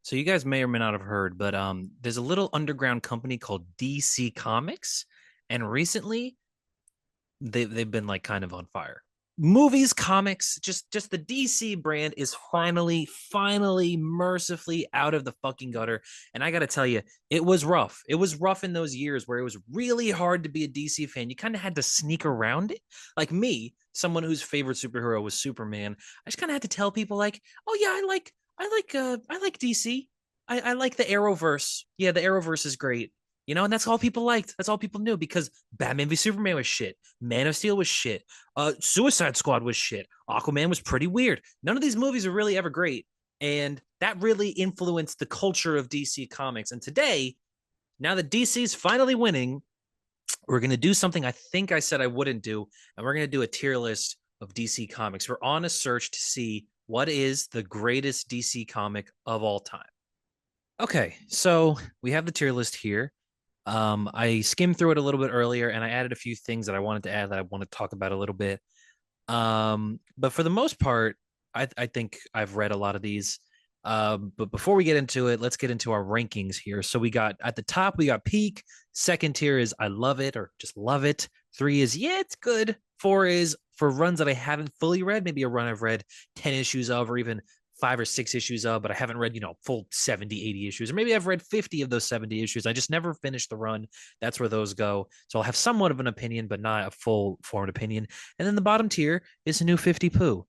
So you guys may or may not have heard, but there's a little underground company called DC Comics, and recently they've been like kind of on fire. Movies, comics, just the DC brand is finally mercifully out of the fucking gutter. And I got to tell you, it was rough. It was rough in those years where it was really hard to be a DC fan. You kind of had to sneak around it. Like me, someone whose favorite superhero was Superman, I just kind of had to tell people like, "Oh yeah, I like DC. I like the Arrowverse. Yeah, the Arrowverse is great." And that's all people liked. That's all people knew because Batman v Superman was shit. Man of Steel was shit. Suicide Squad was shit. Aquaman was pretty weird. None of these movies are really ever great. And that really influenced the culture of DC Comics. And today, now that DC's finally winning, we're going to do something I think I said I wouldn't do. And we're going to do a tier list of DC Comics. We're on a search to see what is the greatest DC comic of all time. Okay, so we have the tier list here. I skimmed through it a little bit earlier and I added a few things that I wanted to add that I want to talk about a little bit. But for the most part, I think I've read a lot of these. But before we get into it, let's get into our rankings here. So we got at the top, we got peak. Second tier is I love it or just love it. Three is yeah, it's good. Four is for runs that I haven't fully read, maybe a run I've read 10 issues of or even 5 or 6 issues of, but I haven't read, full 70, 80 issues. Or maybe I've read 50 of those 70 issues. I just never finished the run. That's where those go. So I'll have somewhat of an opinion, but not a full formed opinion. And then the bottom tier is a new 50 poo,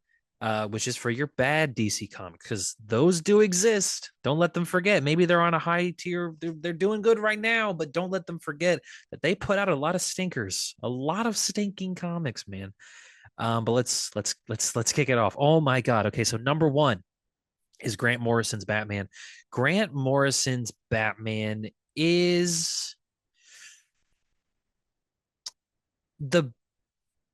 which is for your bad DC comics, because those do exist. Don't let them forget. Maybe they're on a high tier. They're doing good right now, but don't let them forget that they put out a lot of stinkers, a lot of stinking comics, man. But let's kick it off. Oh my God. Okay, so number one is Grant Morrison's Batman. Grant Morrison's Batman is the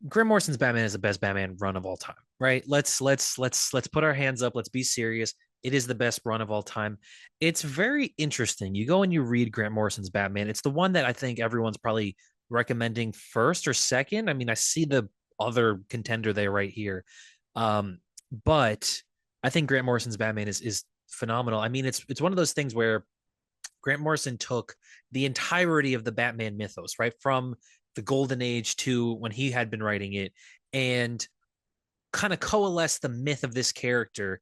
Grant Morrison's Batman is the best Batman run of all time, right? Let's put our hands up. Let's be serious. It is the best run of all time. It's very interesting. You go and you read Grant Morrison's Batman. It's the one that I think everyone's probably recommending first or second. I mean, I see the other contender there right here. But I think Grant Morrison's Batman is phenomenal. I mean, it's one of those things where Grant Morrison took the entirety of the Batman mythos, right? From the Golden Age to when he had been writing it, and kind of coalesced the myth of this character,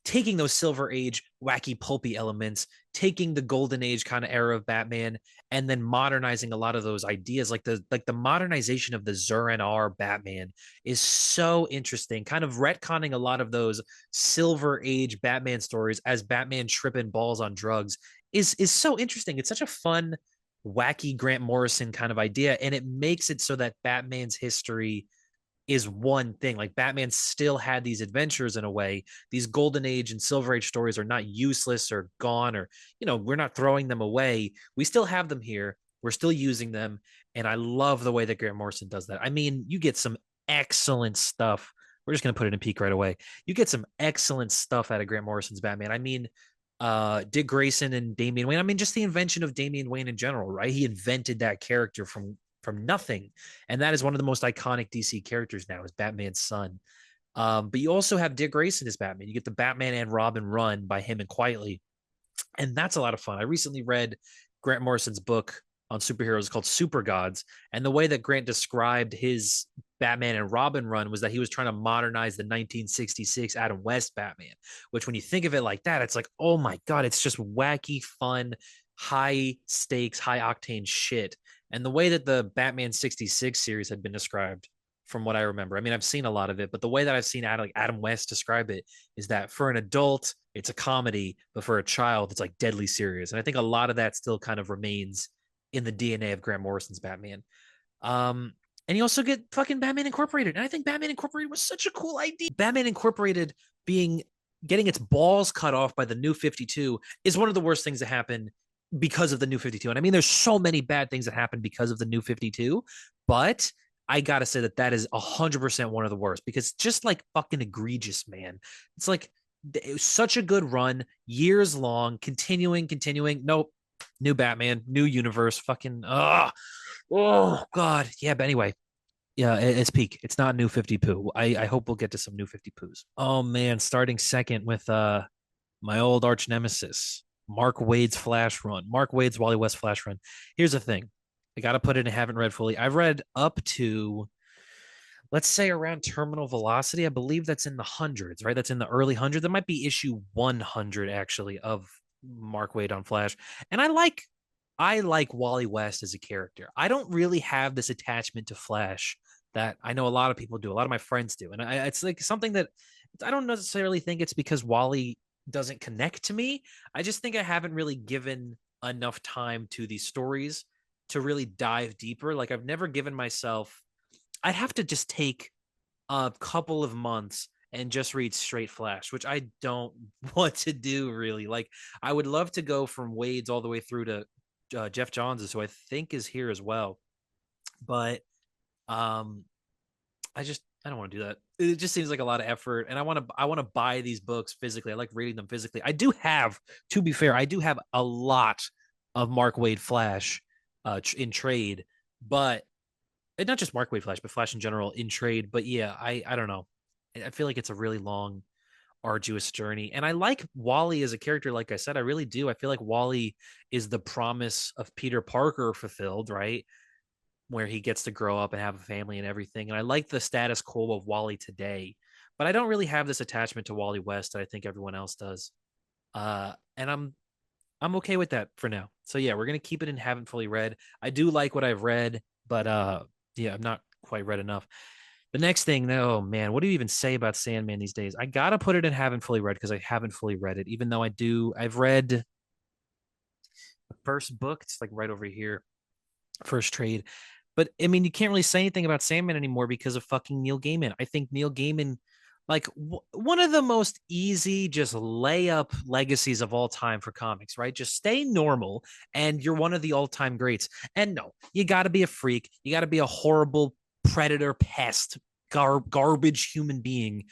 taking those Silver Age wacky pulpy elements, taking the Golden Age kind of era of Batman, and then modernizing a lot of those ideas. Like the modernization of the Zur-En-Arrh Batman is so interesting, kind of retconning a lot of those Silver Age Batman stories as Batman tripping balls on drugs is so interesting. It's such a fun, wacky Grant Morrison kind of idea, and it makes it so that Batman's history is one thing. Like Batman still had these adventures in a way. These Golden Age and Silver Age stories are not useless or gone, or we're not throwing them away. We still have them here. We're still using them, and I love the way that Grant Morrison does that. I mean, you get some excellent stuff. We're just gonna put it in peak right away. You get some excellent stuff out of Grant Morrison's Batman. I mean, Dick Grayson and Damian Wayne. I mean, just the invention of Damian Wayne in general, right? He invented that character from nothing, and that is one of the most iconic DC characters now is Batman's son. But you also have Dick Grayson as Batman. You get the Batman and Robin run by him and Quietly, and that's a lot of fun. I recently read Grant Morrison's book on superheroes called Super Gods, and the way that Grant described his Batman and Robin run was that he was trying to modernize the 1966 Adam West Batman, which when you think of it like that, it's like, oh my God, it's just wacky, fun, high stakes, high octane shit. And the way that the Batman 66 series had been described, from what I remember, I mean, I've seen a lot of it, but the way that I've seen Adam West describe it is that for an adult, it's a comedy, but for a child, it's like deadly serious. And I think a lot of that still kind of remains in the DNA of Grant Morrison's Batman. And you also get fucking Batman Incorporated. And I think Batman Incorporated was such a cool idea. Batman Incorporated getting its balls cut off by the new 52 is one of the worst things that happen because of the new 52. And I mean, there's so many bad things that happen because of the new 52, but I gotta say that is 100% one of the worst because just like fucking egregious, man. It's like it was such a good run, years long, continuing. Nope, new Batman, new universe, fucking oh God, yeah. But anyway, yeah, it's peak. It's not new 50 poo. I hope we'll get to some new 50 poos. Oh man, starting second with my old arch nemesis, Mark Waid's Flash run, Mark Waid's Wally West Flash run. Here's the thing. I got to put it in, haven't read fully. I've read up to, let's say, around terminal velocity. I believe that's in the hundreds, right? That's in the early hundreds. That might be issue 100 actually of Mark Waid on Flash. And I like Wally West as a character. I don't really have this attachment to Flash that I know a lot of people do. A lot of my friends do. And it's like something that I don't necessarily think it's because Wally doesn't connect to me. I just think I haven't really given enough time to these stories to really dive deeper. Like I've never given myself, I'd have to just take a couple of months and just read straight Flash, which I don't want to do really. Like I would love to go from Wade's all the way through to Geoff Johns's, who I think is here as well. But um, I don't want to do that. It just seems like a lot of effort, and I want to buy these books physically. I like reading them physically. I do have, to be fair, I do have a lot of Mark Waid Flash in trade, but not just Mark Waid Flash, but Flash in general in trade. But yeah, I don't know. I feel like it's a really long, arduous journey. And I like Wally as a character, like I said, I really do. I feel like Wally is the promise of Peter Parker fulfilled, right? Where he gets to grow up and have a family and everything. And I like the status quo of Wally today, but I don't really have this attachment to Wally West that I think everyone else does. And I'm okay with that for now. So yeah, we're gonna keep it in haven't fully read. I do like what I've read, but yeah, I'm not quite read enough. The next thing, oh man, what do you even say about Sandman these days? I gotta put it in haven't fully read because I haven't fully read it, even though I do. I've read the first book. It's like right over here, first trade. But I mean, you can't really say anything about Sandman anymore because of fucking Neil Gaiman. I think Neil Gaiman, like one of the most easy, just layup legacies of all time for comics, right? Just stay normal and you're one of the all time greats. And no, you got to be a freak. You got to be a horrible predator pest, garbage human being.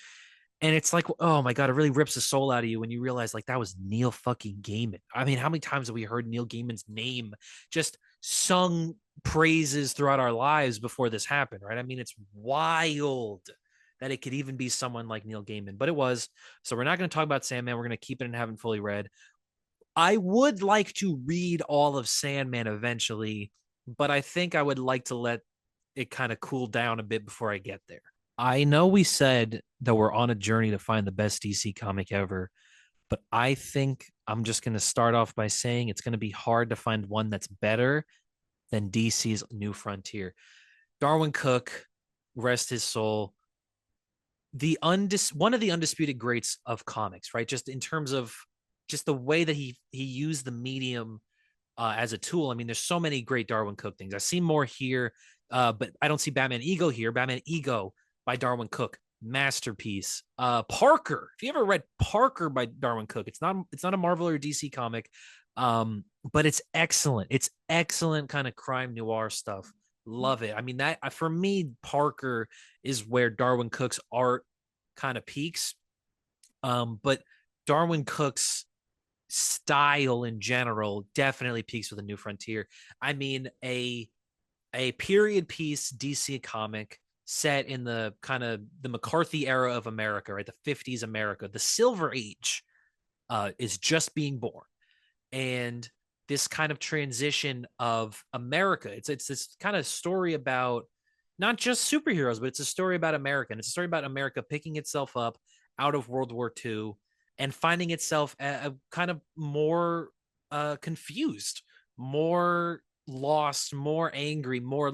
And it's like, oh my God, it really rips the soul out of you when you realize like that was Neil fucking Gaiman. I mean, how many times have we heard Neil Gaiman's name just sung praises throughout our lives before this happened, right? I mean, it's wild that it could even be someone like Neil Gaiman, but it was. So we're not going to talk about Sandman. We're going to keep it and haven't fully read. I would like to read all of Sandman eventually, but I think I would like to let it kind of cool down a bit before I get there. I know we said that we're on a journey to find the best DC comic ever, but I think I'm just going to start off by saying it's going to be hard to find one that's better than DC's New Frontier. Darwin Cook, rest his soul, one of the undisputed greats of comics, right? Just in terms of just the way that he used the medium as a tool. I mean, there's so many great Darwin Cook things. I see more here, but I don't see Batman Ego here. Batman Ego by Darwin Cook, masterpiece. Parker, if you ever read Parker by Darwin Cook, it's not a Marvel or DC comic, but it's excellent. It's excellent kind of crime noir stuff. Love it. I mean, that for me, Parker is where Darwin Cook's art kind of peaks. But Darwin Cook's style in general definitely peaks with a New Frontier. I mean, a period piece DC comic set in the kind of the McCarthy era of America, right? The 50s America, the Silver Age is just being born. And this kind of transition of America, it's this kind of story about not just superheroes, but it's a story about America. And it's a story about America picking itself up out of World War II and finding itself kind of more confused, more lost, more angry, more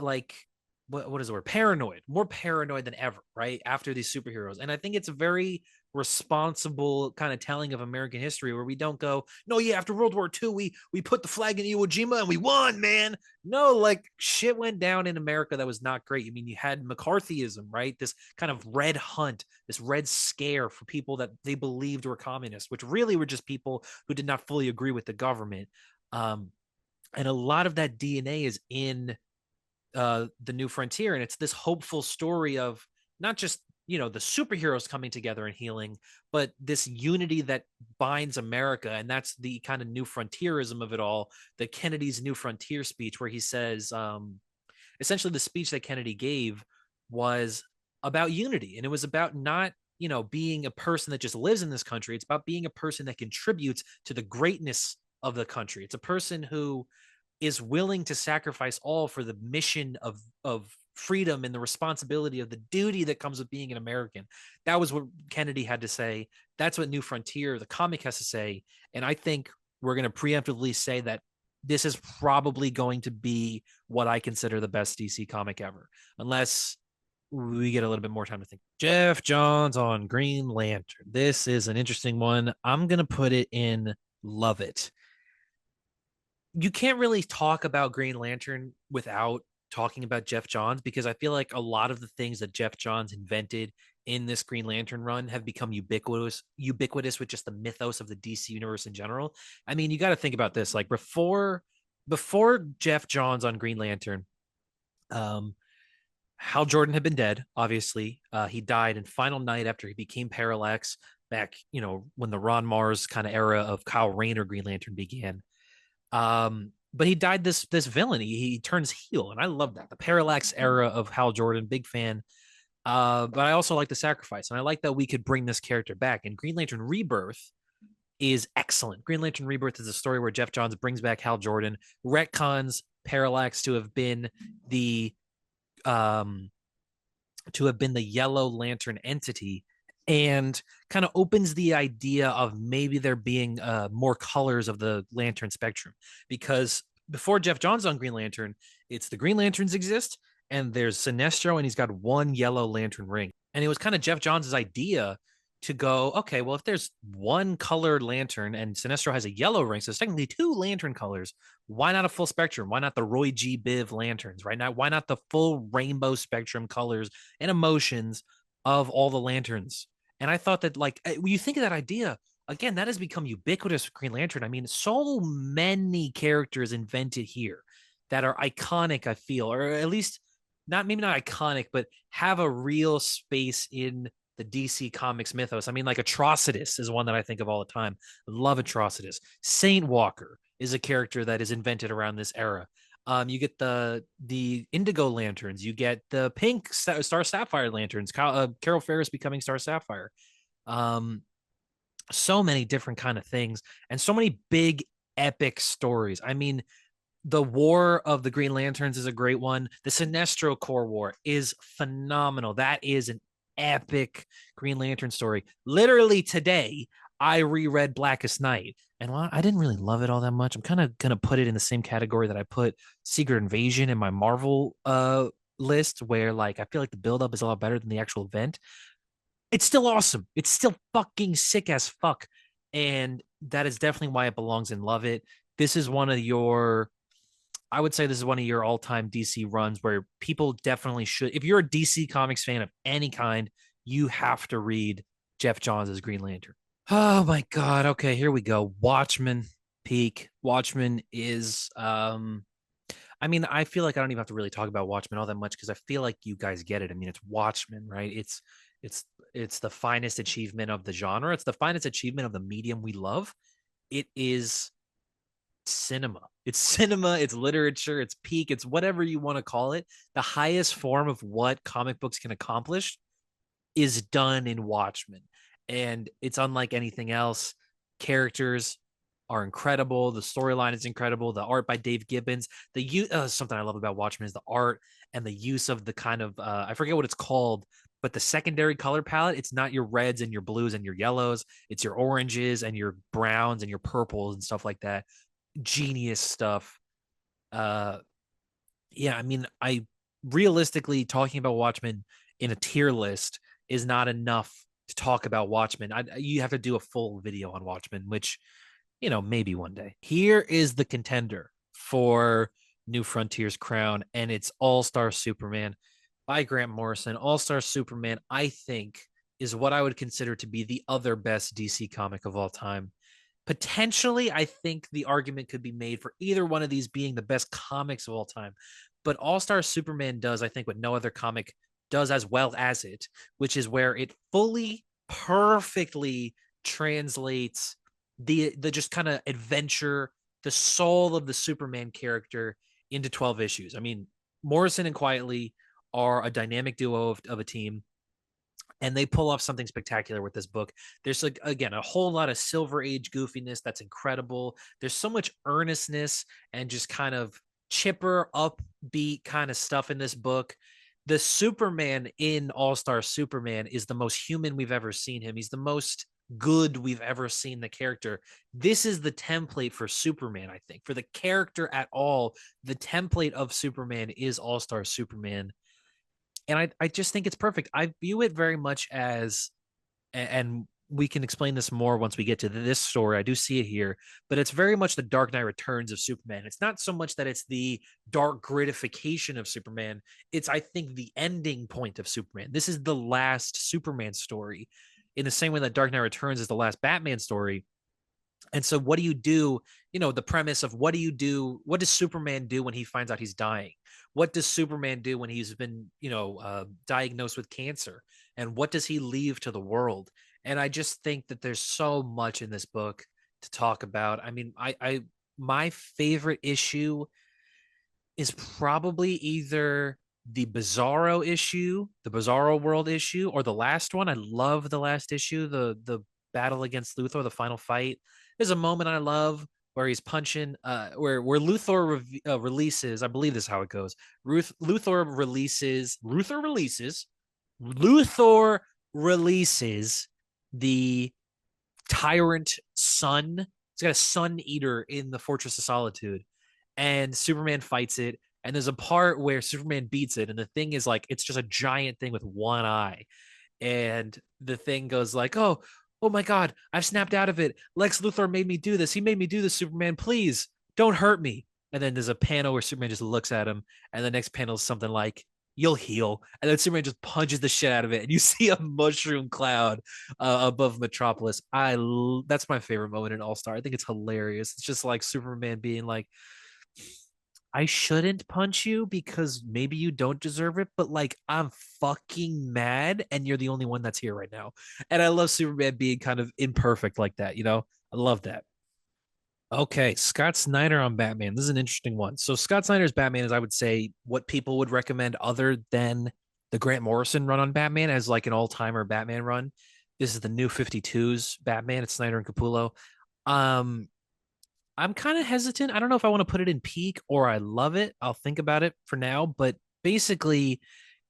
like what is the word? Paranoid, more paranoid than ever, right? After these superheroes. And I think it's a very responsible kind of telling of American history where we don't go, no, yeah, after World War II, we put the flag in Iwo Jima and we won, man. No, like shit went down in America that was not great. I mean, you had McCarthyism, right? This kind of red hunt, this red scare for people that they believed were communists, which really were just people who did not fully agree with the government. And a lot of that DNA is in the New Frontier, and it's this hopeful story of not just the superheroes coming together and healing, but this unity that binds America, and that's the kind of new frontierism of it all. The Kennedy's New Frontier speech, where he says, essentially, the speech that Kennedy gave was about unity, and it was about not being a person that just lives in this country. It's about being a person that contributes to the greatness of the country. It's a person who is willing to sacrifice all for the mission of freedom and the responsibility of the duty that comes with being an American. That was what Kennedy had to say. That's what New Frontier, the comic, has to say. And I think we're going to preemptively say that this is probably going to be what I consider the best DC comic ever, unless we get a little bit more time to think. Geoff Johns on Green Lantern. This is an interesting one. I'm going to put it in love it. You can't really talk about Green Lantern without talking about Geoff Johns, because I feel like a lot of the things that Geoff Johns invented in this Green Lantern run have become ubiquitous with just the mythos of the DC universe in general. I mean, you got to think about this. Like before Geoff Johns on Green Lantern, Hal Jordan had been dead. Obviously, he died in Final Night after he became Parallax back, when the Ron Mars kind of era of Kyle Rayner Green Lantern began. But he died this villain. He turns heel, and I love that. The Parallax era of Hal Jordan, big fan. But I also like the sacrifice, and I like that we could bring this character back. And Green Lantern Rebirth is excellent. Green Lantern Rebirth is a story where Geoff Johns brings back Hal Jordan, retcons Parallax to have been the Yellow Lantern entity, and kind of opens the idea of maybe there being more colors of the Lantern spectrum. Because before Geoff Johns on Green Lantern, it's the Green Lanterns exist, and there's Sinestro, and he's got one Yellow Lantern ring. And it was kind of Geoff Johns' idea to go, okay, well, if there's one colored lantern and Sinestro has a yellow ring, so it's technically two lantern colors, why not a full spectrum? Why not the Roy G. Biv lanterns, right? Now, why not the full rainbow spectrum colors and emotions of all the lanterns? And I thought that, like, when you think of that idea, again, that has become ubiquitous with Green Lantern. I mean, so many characters invented here that are iconic, I feel, or at least maybe not iconic, but have a real space in the DC Comics mythos. I mean, like Atrocitus is one that I think of all the time. I love Atrocitus. Saint Walker is a character that is invented around this era. You get the Indigo Lanterns. You get the pink Star Sapphire Lanterns. Carol Ferris becoming Star Sapphire. So many different kind of things, and so many big epic stories. I mean, the War of the Green Lanterns is a great one. The Sinestro Corps War is phenomenal. That is an epic Green Lantern story. Literally today, I reread Blackest Night, and I didn't really love it all that much. I'm kind of gonna put it in the same category that I put Secret Invasion in my Marvel list, where like I feel like the buildup is a lot better than the actual event. It's still awesome. It's still fucking sick as fuck, and that is definitely why it belongs in Love It. This is one of your I would say this is one of your all-time DC runs where people definitely should. If you're a DC Comics fan of any kind, you have to read Geoff Johns' Green Lantern. Oh my God. Okay, here we go. Watchmen peak. Watchmen is I mean, I feel like I don't even have to really talk about Watchmen all that much because I feel like you guys get it. I mean, it's Watchmen, right? It's it's the finest achievement of the genre. It's the finest achievement of the medium we love. It is cinema. It's cinema, it's literature, it's peak, it's whatever you want to call it. The highest form of what comic books can accomplish is done in Watchmen. And it's unlike anything else. Characters are incredible. The storyline is incredible. The art by Dave Gibbons. Something I love about Watchmen is the art and the use of the kind of I forget what it's called, but the secondary color palette. It's not your reds and your blues and your yellows. It's your oranges and your browns and your purples and stuff like that. Genius stuff. Yeah, I mean, I realistically talking about Watchmen in a tier list is not enough to talk about Watchmen. You have to do a full video on Watchmen, which maybe one day. Here is the contender for New Frontier's crown, and it's All-Star Superman by Grant Morrison. All-Star Superman, I think, is what I would consider to be the other best DC comic of all time. Potentially, I think the argument could be made for either one of these being the best comics of all time. But All-Star Superman does, I think, what no other comic does as well as it, which is where it fully, perfectly translates the just kind of adventure, the soul of the Superman character into 12 issues. I mean, Morrison and Quietly are a dynamic duo of a team. and they pull off something spectacular with this book. There's like, again, a whole lot of Silver Age goofiness that's incredible. There's so much earnestness and just kind of chipper, upbeat kind of stuff in this book. The Superman in All-Star Superman is the most human we've ever seen him. He's the most good we've ever seen the character. This is the template for Superman, I think. For the character at all, the template of Superman is All-Star Superman. And I just think it's perfect. I view it very much as, and we can explain this more once we get to this story. I do see it here, but it's very much the Dark Knight Returns of Superman. It's not so much that it's the dark gratification of Superman. It's, I think, the ending point of Superman. This is the last Superman story in the same way that Dark Knight Returns is the last Batman story. And so what do you do? You know, the premise of what do you do? What does Superman do when he finds out he's dying? What does Superman do when he's been, diagnosed with cancer? And what does he leave to the world? And I just think that there's so much in this book to talk about. I mean, I my favorite issue is probably either the Bizarro issue, the Bizarro World issue, or the last one. I love the last issue, the battle against Luthor, the final fight. There's a moment I love where he's punching, where releases. I believe this is how it goes. Luthor releases the tyrant sun. He's got a sun eater in the Fortress of Solitude, and Superman fights it. And there's a part where Superman beats it, and the thing is like it's just a giant thing with one eye, and the thing goes like, oh my God, I've snapped out of it. Lex Luthor made me do this. He made me do this, Superman. Please don't hurt me. And then there's a panel where Superman just looks at him. And the next panel is something like, you'll heal. And then Superman just punches the shit out of it. And you see a mushroom cloud above Metropolis. That's my favorite moment in All-Star. I think it's hilarious. It's just like Superman being like, I shouldn't punch you because maybe you don't deserve it, but like I'm fucking mad and you're the only one that's here right now. And I love Superman being kind of imperfect like that, you know? I love that. Okay, Scott Snyder on Batman. This is an interesting one. So Scott Snyder's Batman is, I would say, what people would recommend other than the Grant Morrison run on Batman as like an all-timer Batman run. This is the new 52's Batman. It's Snyder and Capullo. Um, I'm kind of hesitant. I don't know if I want to put it in peak or I love it. I'll think about it for now. But basically,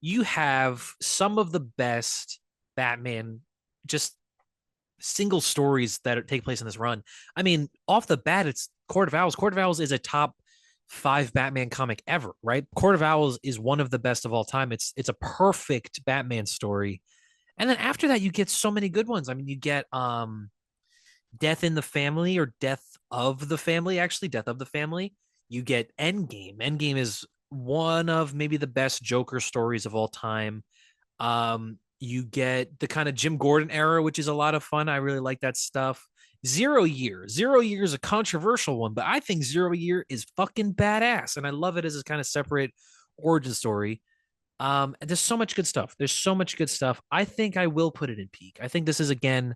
you have some of the best Batman just single stories that take place in this run. I mean, off the bat, it's Court of Owls. Court of Owls is a top 5 Batman comic ever, right? Court of Owls is one of the best of all time. It's a perfect Batman story. And then after that, you get so many good ones. I mean, you get Death in the Family or Death of the Family, actually, Death of the Family. You get Endgame. Endgame is one of maybe the best Joker stories of all time. You get the kind of Jim Gordon era, which is a lot of fun. I really like that stuff. Zero Year. Zero Year is a controversial one, but I think Zero Year is fucking badass. And I love it as a kind of separate origin story. And there's so much good stuff. There's so much good stuff. I think I will put it in peak. I think this is, again,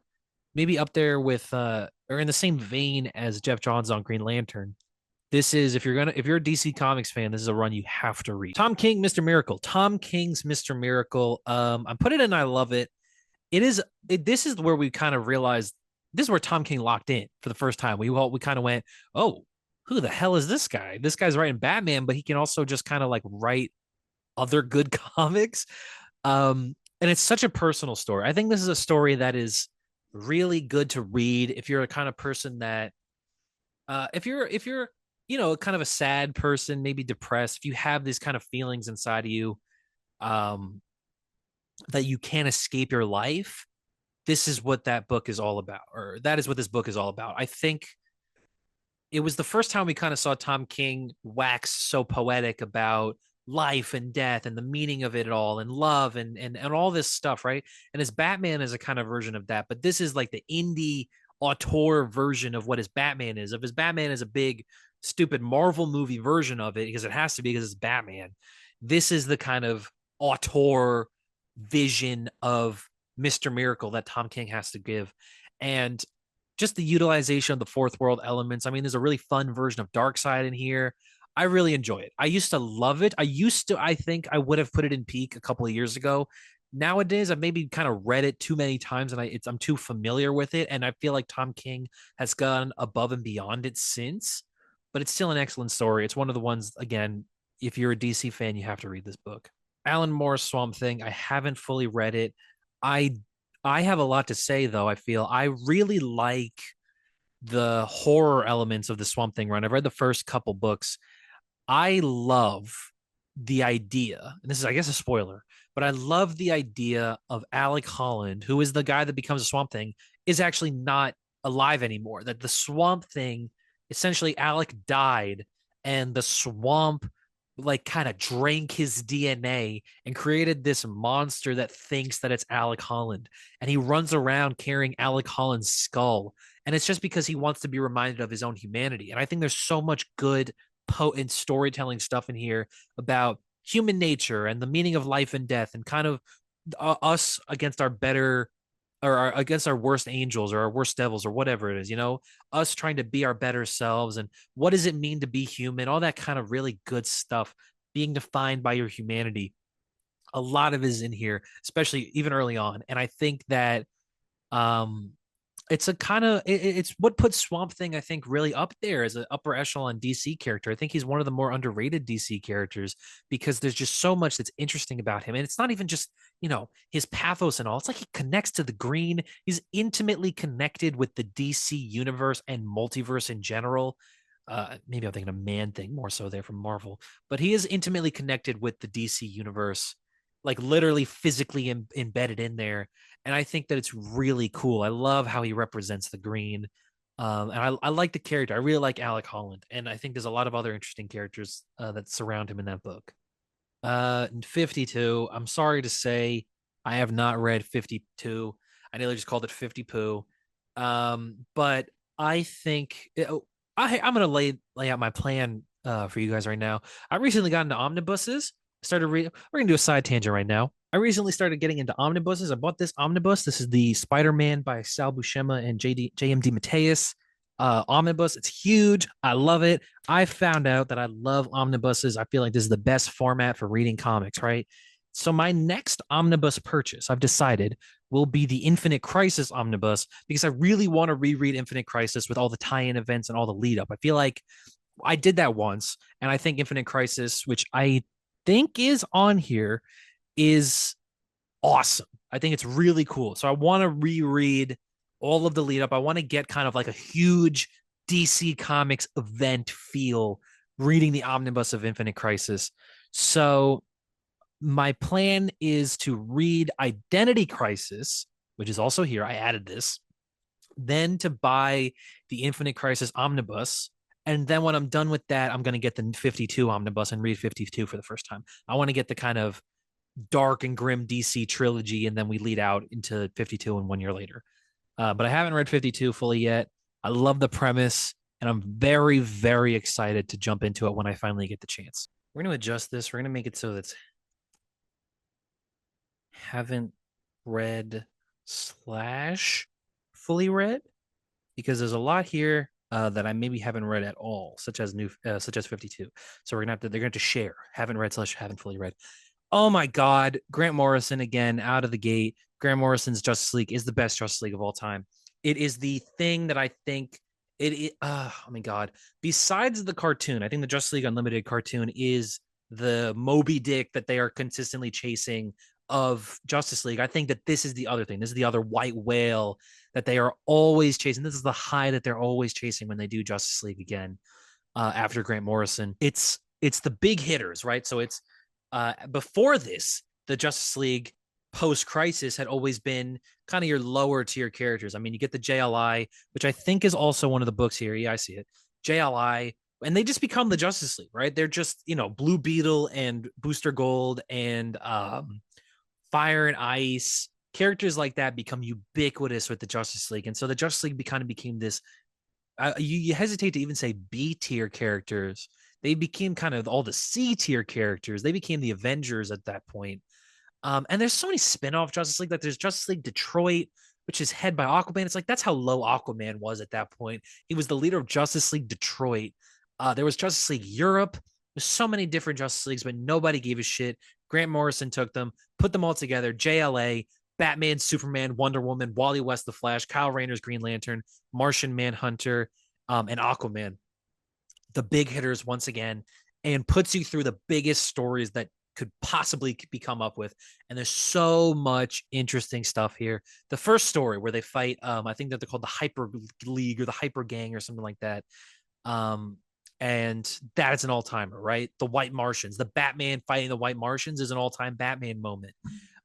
maybe up there with or in the same vein as Geoff Johns on Green Lantern. This is, if you're a DC Comics fan, this is a run you have to read. Tom King, Mr. Miracle. Tom King's Mr. Miracle. I put it in, I love it. This is where we kind of realized this is where Tom King locked in for the first time. We kind of went, oh, who the hell is this guy? This guy's writing Batman, but he can also just kind of like write other good comics. And it's such a personal story. I think this is a story that is really good to read if you're a kind of person that if you're kind of a sad person, maybe depressed, if you have these kind of feelings inside of you that you can't escape your life, this is what that book is all about, or that is what this book is all about. I think it was the first time we kind of saw Tom King wax so poetic about life and death and the meaning of it all and love and all this stuff, right? And his Batman is a kind of version of that, but this is like the indie auteur version of what his Batman is. If his Batman is a big stupid Marvel movie version of it, because it has to be because it's Batman, this is the kind of auteur vision of Mr. Miracle that Tom King has to give. And just the utilization of the fourth world elements. I mean, there's a really fun version of Darkseid in here. I really enjoy it. I used to love it. I think I would have put it in peak a couple of years ago. Nowadays, I've maybe kind of read it too many times, and I'm too familiar with it, and I feel like Tom King has gone above and beyond it since. But it's still an excellent story. It's one of the ones, again, if you're a DC fan, you have to read this book. Alan Moore's Swamp Thing. I haven't fully read it. I I have a lot to say though. I feel I really like the horror elements of the Swamp Thing run. I've read the first couple books. I love the idea, and this is, I guess, a spoiler, but I love the idea of Alec Holland, who is the guy that becomes a Swamp Thing, is actually not alive anymore. That the Swamp Thing, essentially, Alec died, and the swamp, like, kind of drank his DNA and created this monster that thinks that it's Alec Holland. And he runs around carrying Alec Holland's skull. And it's just because he wants to be reminded of his own humanity. And I think there's so much good potent storytelling stuff in here about human nature and the meaning of life and death, and kind of us against our better, or against our worst angels or our worst devils or whatever it is, us trying to be our better selves, and what does it mean to be human, all that kind of really good stuff, being defined by your humanity. A lot of it is in here, especially even early on, and I think that um it's a kind of it's what puts Swamp Thing, I think, really up there as an upper echelon DC character. I think he's one of the more underrated DC characters because there's just so much that's interesting about him, and it's not even just his pathos and all. It's like he connects to the green. He's intimately connected with the DC universe and multiverse in general. Maybe I'm thinking of Man Thing more so there from Marvel, but he is intimately connected with the DC universe, like literally physically embedded in there. And I think that it's really cool. I love how he represents the green. And I like the character. I really like Alec Holland. And I think there's a lot of other interesting characters that surround him in that book. 52. I'm sorry to say, I have not read 52. I nearly just called it 50 poo. But I think I'm going to lay out my plan for you guys right now. I recently got into omnibuses. Started reading. We're going to do a side tangent right now. I recently started getting into omnibuses. I bought this omnibus. This is the Spider-Man by Sal Buscema and JMD Mateus omnibus. It's huge. I love it. I found out that I love omnibuses. I feel like this is the best format for reading comics, right? So my next omnibus purchase, I've decided, will be the Infinite Crisis omnibus, because I really want to reread Infinite Crisis with all the tie-in events and all the lead up. I feel like I did that once, and I think Infinite Crisis, which I think is on here, is awesome. I think it's really cool. So I want to reread all of the lead up. I want to get kind of like a huge DC Comics event feel reading the omnibus of Infinite Crisis. So my plan is to read Identity Crisis, which is also here. I added this. Then to buy the Infinite Crisis omnibus. And then when I'm done with that, I'm going to get the 52 omnibus and read 52 for the first time. I want to get the kind of dark and grim DC trilogy, and then we lead out into 52 and 1 year later. But I haven't read 52 fully yet. I love the premise, and I'm very, very excited to jump into it when I finally get the chance. We're going to adjust this. We're going to make it so that's haven't read slash fully read, because there's a lot here that I maybe haven't read at all, such as 52. So they're gonna have to share haven't read slash haven't fully read. Oh my God, Grant Morrison again out of the gate. Grant Morrison's Justice League is the best Justice League of all time. It is the thing that I think oh my God. Besides the cartoon, I think the Justice League Unlimited cartoon is the Moby Dick that they are consistently chasing of Justice League. I think that this is the other thing. This is the other white whale that they are always chasing. This is the high that they're always chasing when they do Justice League again after Grant Morrison. It's the big hitters, right? So it's before this, the Justice League post-crisis had always been kind of your lower tier characters. I mean, you get the JLI, which I think is also one of the books here. Yeah, I see it. JLI, and they just become the Justice League, right? They're just, Blue Beetle and Booster Gold and Fire and Ice. Characters like that become ubiquitous with the Justice League. And so the Justice League kind of became this, you hesitate to even say B tier characters. They became kind of all the C tier characters. They became the Avengers at that point. And there's so many spin-off Justice League. Like there's Justice League Detroit, which is head by Aquaman. It's like that's how low Aquaman was at that point. He was the leader of Justice League Detroit. There was Justice League Europe. There's so many different Justice Leagues, but nobody gave a shit. Grant Morrison took them, put them all together. JLA, Batman, Superman, Wonder Woman, Wally West, The Flash, Kyle Rayner's Green Lantern, Martian Manhunter, and Aquaman, the big hitters once again, and puts you through the biggest stories that could possibly be come up with. And there's so much interesting stuff here. The first story where they fight, I think that they're called the Hyper League or the Hyper Gang or something like that. Um, and that is an all-timer, right? The White Martians, the Batman fighting the White Martians is an all-time Batman moment.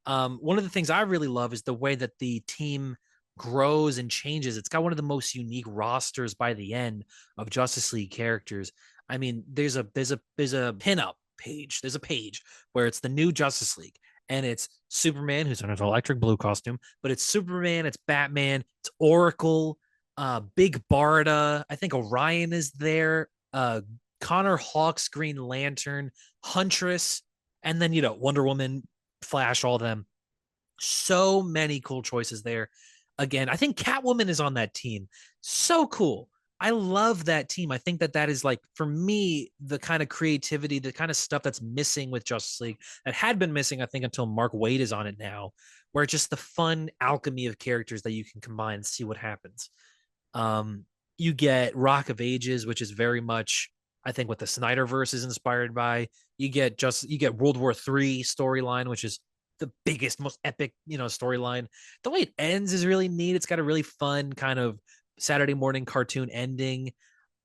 One of the things I really love is the way that the team grows and changes. It's got one of the most unique rosters by the end of Justice League characters. I mean, there's a pinup page. There's a page where it's the new Justice League, and it's Superman, who's in an electric blue costume, but it's Superman, it's Batman, it's Oracle, Big Barda. I think Orion is there. Connor Hawk's Green Lantern, Huntress, and then Wonder Woman, Flash, all of them. So many cool choices there. Again, I think Catwoman is on that team. So cool. I love that team. I think that that is, like, for me, the kind of creativity, the kind of stuff that's missing with Justice League, that had been missing, I think, until Mark Waid is on it now, where it's just the fun alchemy of characters that you can combine and see what happens. Um, you get Rock of Ages, which is very much, I think, what the Snyderverse is inspired by. You get World War III storyline, which is the biggest, most epic, storyline. The way it ends is really neat. It's got a really fun kind of Saturday morning cartoon ending.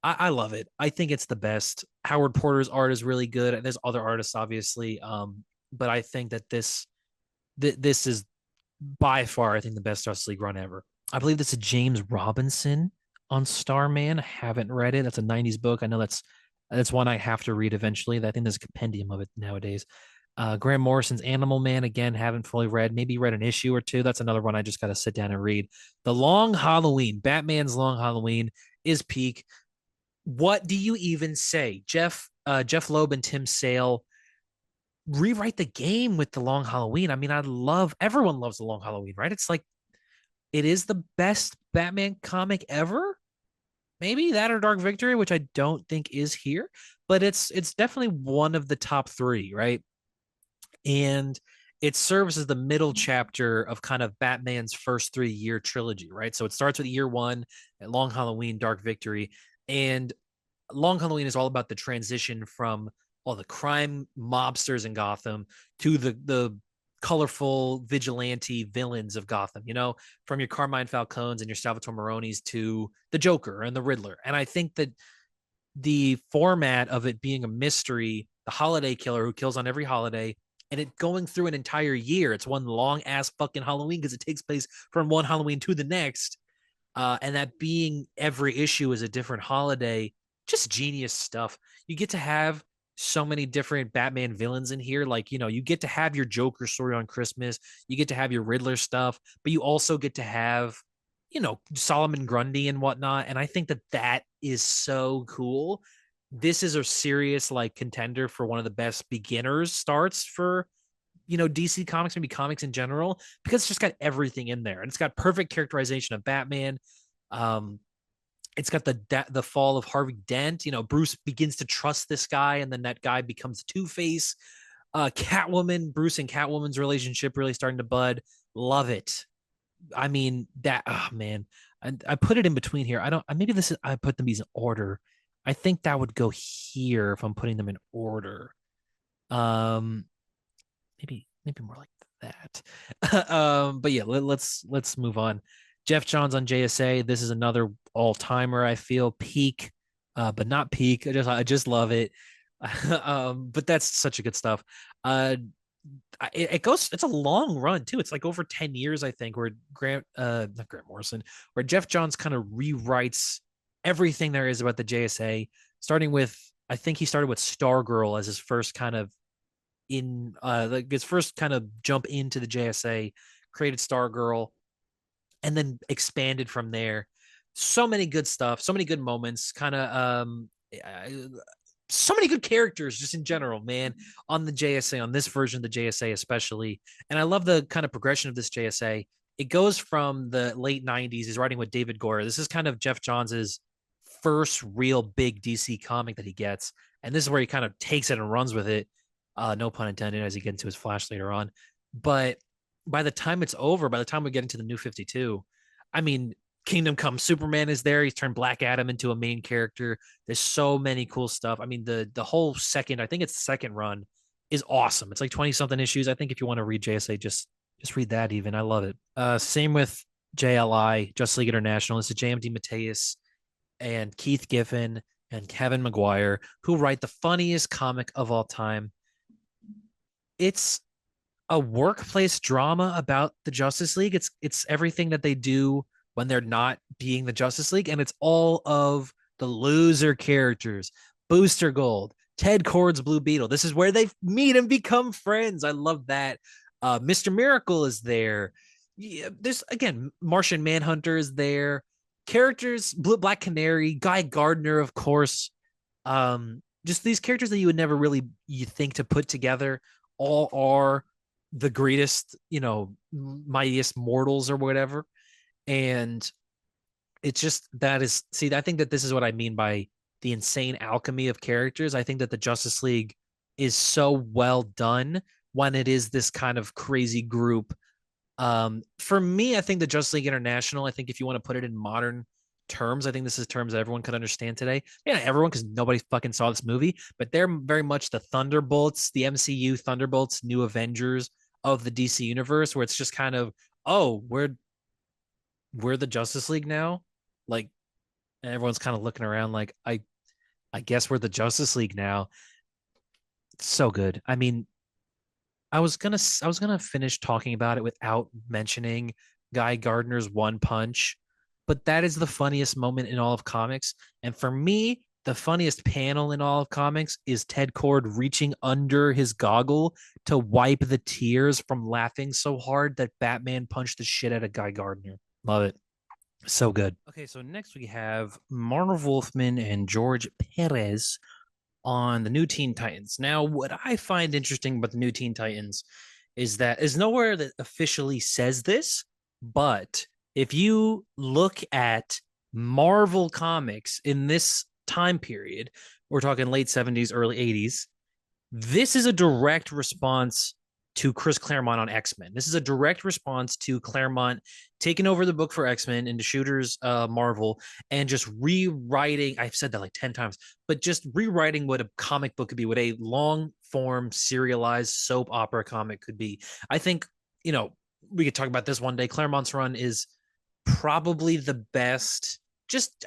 I love it. I think it's the best. Howard Porter's art is really good. There's other artists, obviously, but I think that this is by far, I think, the best Justice League run ever. I believe this is James Robinson on Starman. I haven't read it. That's a '90s book. I know that's one I have to read eventually. I think there's a compendium of it nowadays. Grant Morrison's Animal Man, again, haven't fully read. Maybe read an issue or two. That's another one I just got to sit down and read. The Long Halloween, Batman's Long Halloween, is peak. What do you even say? Jeff Loeb and Tim Sale rewrite the game with the Long Halloween. I mean, everyone loves the Long Halloween, right? It's like, it is the best Batman comic ever. Maybe that or Dark Victory, which I don't think is here, but it's definitely one of the top three, right? And it serves as the middle chapter of kind of Batman's first 3-year trilogy, right? So it starts with year one, Long Halloween, Dark Victory, and Long Halloween is all about the transition from all the crime mobsters in Gotham to the colorful vigilante villains of Gotham, from your Carmine Falcones and your Salvatore Maronis to the Joker and the Riddler. And I think that the format of it being a mystery, the holiday killer who kills on every holiday, and it going through an entire year, it's one long ass fucking Halloween because it takes place from one Halloween to the next. And that being every issue is a different holiday, just genius stuff. You get to have so many different Batman villains in here. Like, you get to have your Joker story on Christmas. You get to have your Riddler stuff, but you also get to have, Solomon Grundy and whatnot. And I think that that is so cool. This is a serious, like, contender for one of the best beginners starts for, DC Comics, maybe comics in general, because it's just got everything in there. And it's got perfect characterization of Batman. It's got the fall of Harvey Dent. Bruce begins to trust this guy, and then that guy becomes Two-Face. Catwoman, Bruce and Catwoman's relationship really starting to bud. Love it. I mean, man. I put it in between here. I put them in order. I think that would go here if I'm putting them in order. Maybe more like that. But yeah, let's move on. Geoff Johns on JSA. This is another all-timer, I feel. Peak, but not peak. I just love it. But that's such a good stuff. It's a long run too. It's like over 10 years, I think, where not Grant Morrison, where Geoff Johns kind of rewrites everything there is about the JSA, starting with, I think he started with Stargirl as his first kind of jump into the JSA, created Stargirl, and then expanded from there. So many good stuff, so many good moments, so many good characters just in general, man, on the JSA, on this version of the JSA especially. And I love the kind of progression of this JSA. It goes from the late 90s. He's writing with David Goyer. This is kind of Geoff Johns' first real big DC comic that he gets. And this is where he kind of takes it and runs with it. No pun intended, as he gets into his Flash later on. But by the time it's over, by the time we get into the New 52, I mean, Kingdom Come Superman is there. He's turned Black Adam into a main character. There's so many cool stuff. I mean, the whole second, I think it's the second run, is awesome. It's like 20 something issues. I think if you want to read JSA, just read that even. I love it. Same with JLI, Justice League International. This is JMD Mateus and Keith Giffen and Kevin McGuire, who write the funniest comic of all time. It's a workplace drama about the Justice League. It's everything that they do when they're not being the Justice League, and it's all of the loser characters. Booster Gold, Ted Kord's Blue Beetle. This is where they meet and become friends. I love that. Mr. Miracle is there. Yeah, there's again, Martian Manhunter is there. Characters, Black Canary, Guy Gardner, of course. Just these characters that you would never really you think to put together all are the greatest, mightiest mortals or whatever. And it's just that is, see, I think that this is what I mean by the insane alchemy of characters. I think that the Justice League is so well done when it is this kind of crazy group. For me, I think the Justice League International, I think if you want to put it in modern terms, I think this is terms that everyone could understand today. Yeah, everyone, because nobody fucking saw this movie, but they're very much the Thunderbolts, the MCU Thunderbolts, New Avengers of the DC universe, where it's just kind of, oh, we're the Justice League now. Like, and everyone's kind of looking around like, I guess we're the Justice League now. It's so good. I mean, I was gonna finish talking about it without mentioning Guy Gardner's One Punch, but that is the funniest moment in all of comics. And for me, the funniest panel in all of comics is Ted Kord reaching under his goggle to wipe the tears from laughing so hard that Batman punched the shit out of Guy Gardner. Love it. So good. Okay, so next we have Marv Wolfman and George Perez on the new Teen Titans. Now, what I find interesting about the new Teen Titans is that is nowhere that officially says this, but if you look at Marvel comics in this time period, we're talking late 70s, early 80s, this is a direct response to Chris Claremont on X-Men. This is a direct response to Claremont taking over the book for X-Men into Shooter's Marvel and just rewriting, I've said that like 10 times, but just rewriting what a comic book could be, what a long form serialized soap opera comic could be. I think, we could talk about this one day. Claremont's run is probably the best.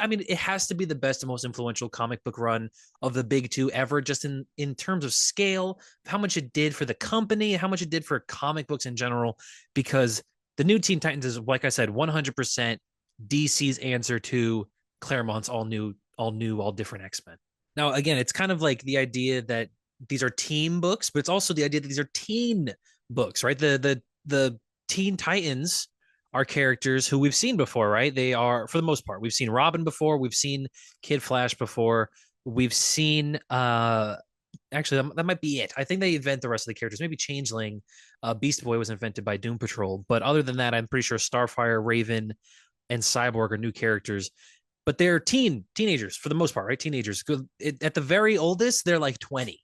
I mean, it has to be the best and most influential comic book run of the big two ever, just in terms of scale, how much it did for the company, how much it did for comic books in general, because the new Teen Titans is, like I said, 100% DC's answer to Claremont's all different X-Men. Now, again, it's kind of like the idea that these are team books, but it's also the idea that these are teen books, right? The Teen Titans are characters who we've seen before, right? They are, for the most part, we've seen Robin before, we've seen Kid Flash before, we've seen actually that might be it. I think they invent the rest of the characters. Maybe Changeling, Beast Boy was invented by Doom Patrol, but other than that, I'm pretty sure Starfire, Raven, and Cyborg are new characters. But they're teenagers for the most part, right? Teenagers. At the very oldest, they're like 20.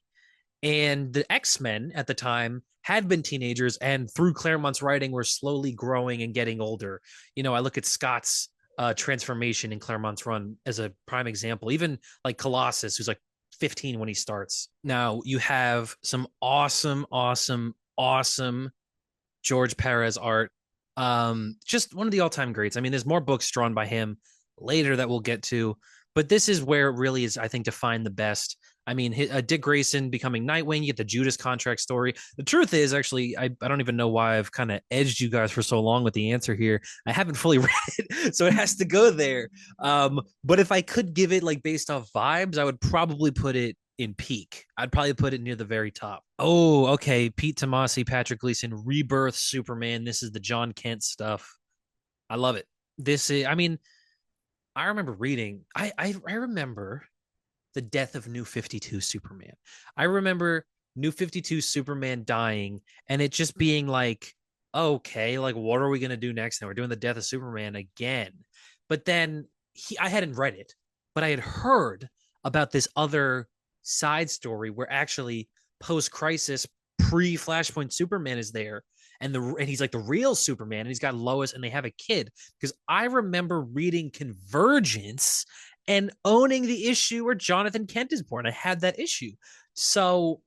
And the X-Men at the time had been teenagers, and through Claremont's writing were slowly growing and getting older. I look at Scott's transformation in Claremont's run as a prime example. Even like Colossus, who's like 15 when he starts. Now you have some awesome, awesome, awesome George Perez art. Just one of the all-time greats. I mean, there's more books drawn by him later that we'll get to, but this is where it really is, I think, defined the best. I mean, Dick Grayson becoming Nightwing, you get the Judas contract story. The truth is, actually, I don't even know why I've kind of edged you guys for so long with the answer here. I haven't fully read it, so it has to go there. But if I could give it like based off vibes, I would probably put it in peak. I'd probably put it near the very top. Oh, okay. Pete Tomasi, Patrick Gleason, Rebirth Superman. This is the John Kent stuff. I love it. This is, I mean, I remember reading, I remember the death of New 52 Superman. I remember New 52 Superman dying and it just being like, okay, like what are we going to do next? Now we're doing the death of Superman again. But then I hadn't read it, but I had heard about this other side story where actually post crisis pre Flashpoint Superman is there, and he's like the real Superman, and he's got Lois, and they have a kid. Because I remember reading Convergence and owning the issue where Jonathan Kent is born. I had that issue, so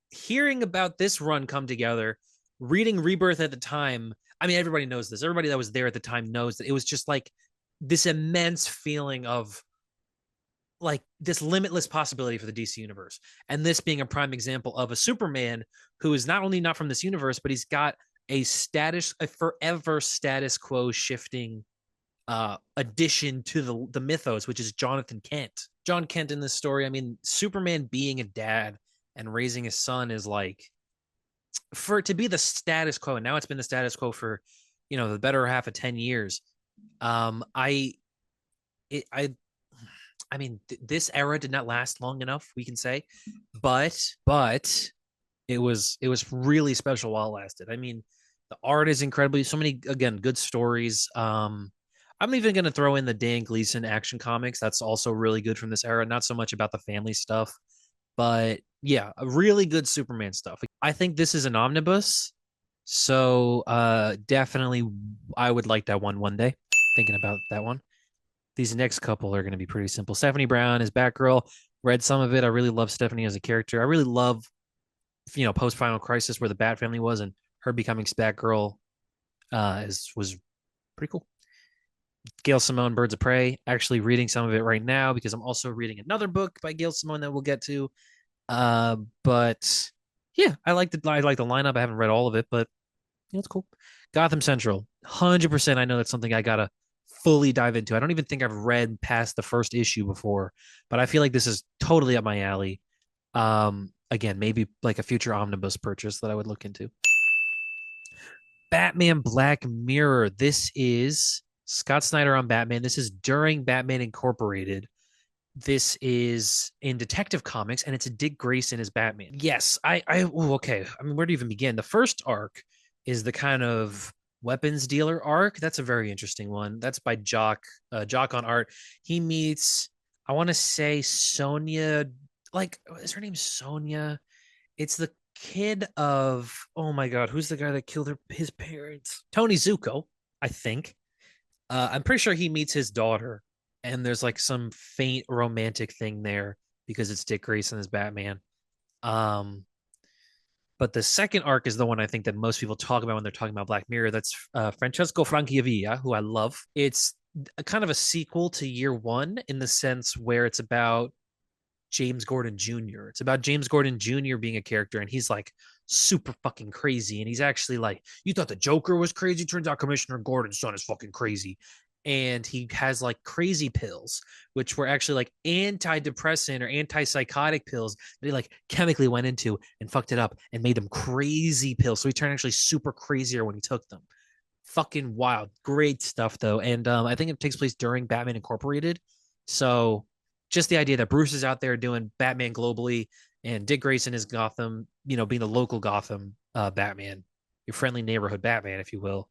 hearing about this run come together, reading Rebirth at the time. I mean, everybody knows this. Everybody that was there at the time knows that it was just like this immense feeling of like this limitless possibility for the DC universe. And this being a prime example of a Superman who is not only not from this universe, but he's got a forever status quo shifting addition to the mythos, which is Jonathan Kent. John Kent in this story, I mean, Superman being a dad and raising his son is like, for it to be the status quo, and now it's been the status quo for, the better half of 10 years. I it, I mean, this era did not last long enough, we can say, but it was really special while it lasted. I mean, the art is incredibly, so many, again, good stories. I'm even going to throw in the Dan Gleason action comics. That's also really good from this era. Not so much about the family stuff, but yeah, a really good Superman stuff. I think this is an omnibus, so definitely I would like that one day. Thinking about that one. These next couple are going to be pretty simple. Stephanie Brown is Batgirl. Read some of it. I really love Stephanie as a character. I really love, post Final Crisis where the Bat family was, and her becoming Batgirl was pretty cool. Gail Simone, Birds of Prey. Actually, reading some of it right now because I'm also reading another book by Gail Simone that we'll get to. But yeah, I like the lineup. I haven't read all of it, but it's cool. Gotham Central, 100%. I know that's something I gotta fully dive into. I don't even think I've read past the first issue before, but I feel like this is totally up my alley. Again, maybe like a future omnibus purchase that I would look into. Batman Black Mirror. This is Scott Snyder on Batman. This is during Batman Incorporated. This is in Detective Comics, and it's a Dick Grayson as Batman. Yes, okay. I mean, where do you even begin? The first arc is the kind of weapons dealer arc. That's a very interesting one. That's by Jock on art. He meets, I want to say Sonia, like, is her name Sonia? It's the kid of, oh my God, who's the guy that killed his parents? Tony Zuko, I think. I'm pretty sure he meets his daughter, and there's like some faint romantic thing there because it's Dick Grayson as Batman. But the second arc is the one I think that most people talk about when they're talking about Black Mirror. That's Francesco Francavilla, who I love. It's a kind of a sequel to Year One in the sense where it's about James Gordon Jr. It's about James Gordon Jr. being a character, and he's like super fucking crazy. And he's actually like, you thought the Joker was crazy? Turns out Commissioner Gordon's son is fucking crazy. And he has like crazy pills, which were actually like antidepressant or antipsychotic pills that he like chemically went into and fucked it up and made them crazy pills. So he turned actually super crazier when he took them. Fucking wild. Great stuff though. And I think it takes place during Batman Incorporated. So just the idea that Bruce is out there doing Batman globally and Dick Grayson is Gotham, being the local Gotham Batman, your friendly neighborhood Batman, if you will.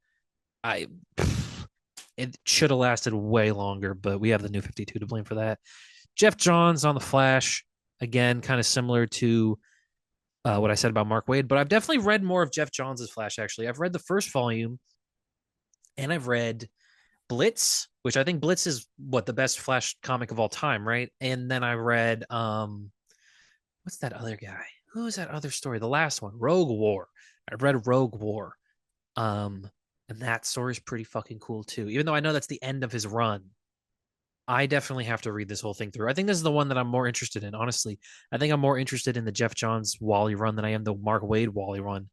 It should have lasted way longer, but we have the New 52 to blame for that. Geoff Johns on The Flash, again, kind of similar to what I said about Mark Waid, but I've definitely read more of Geoff Johns' Flash, actually. I've read the first volume, and I've read Blitz, which I think Blitz is the best Flash comic of all time, right? And then I read what's that other guy? Who is that other story? The last one, Rogue War. I read Rogue War. And that story is pretty fucking cool too. Even though I know that's the end of his run, I definitely have to read this whole thing through. I think this is the one that I'm more interested in, honestly. I think I'm more interested in the Geoff Johns Wally run than I am the Mark Waid Wally run.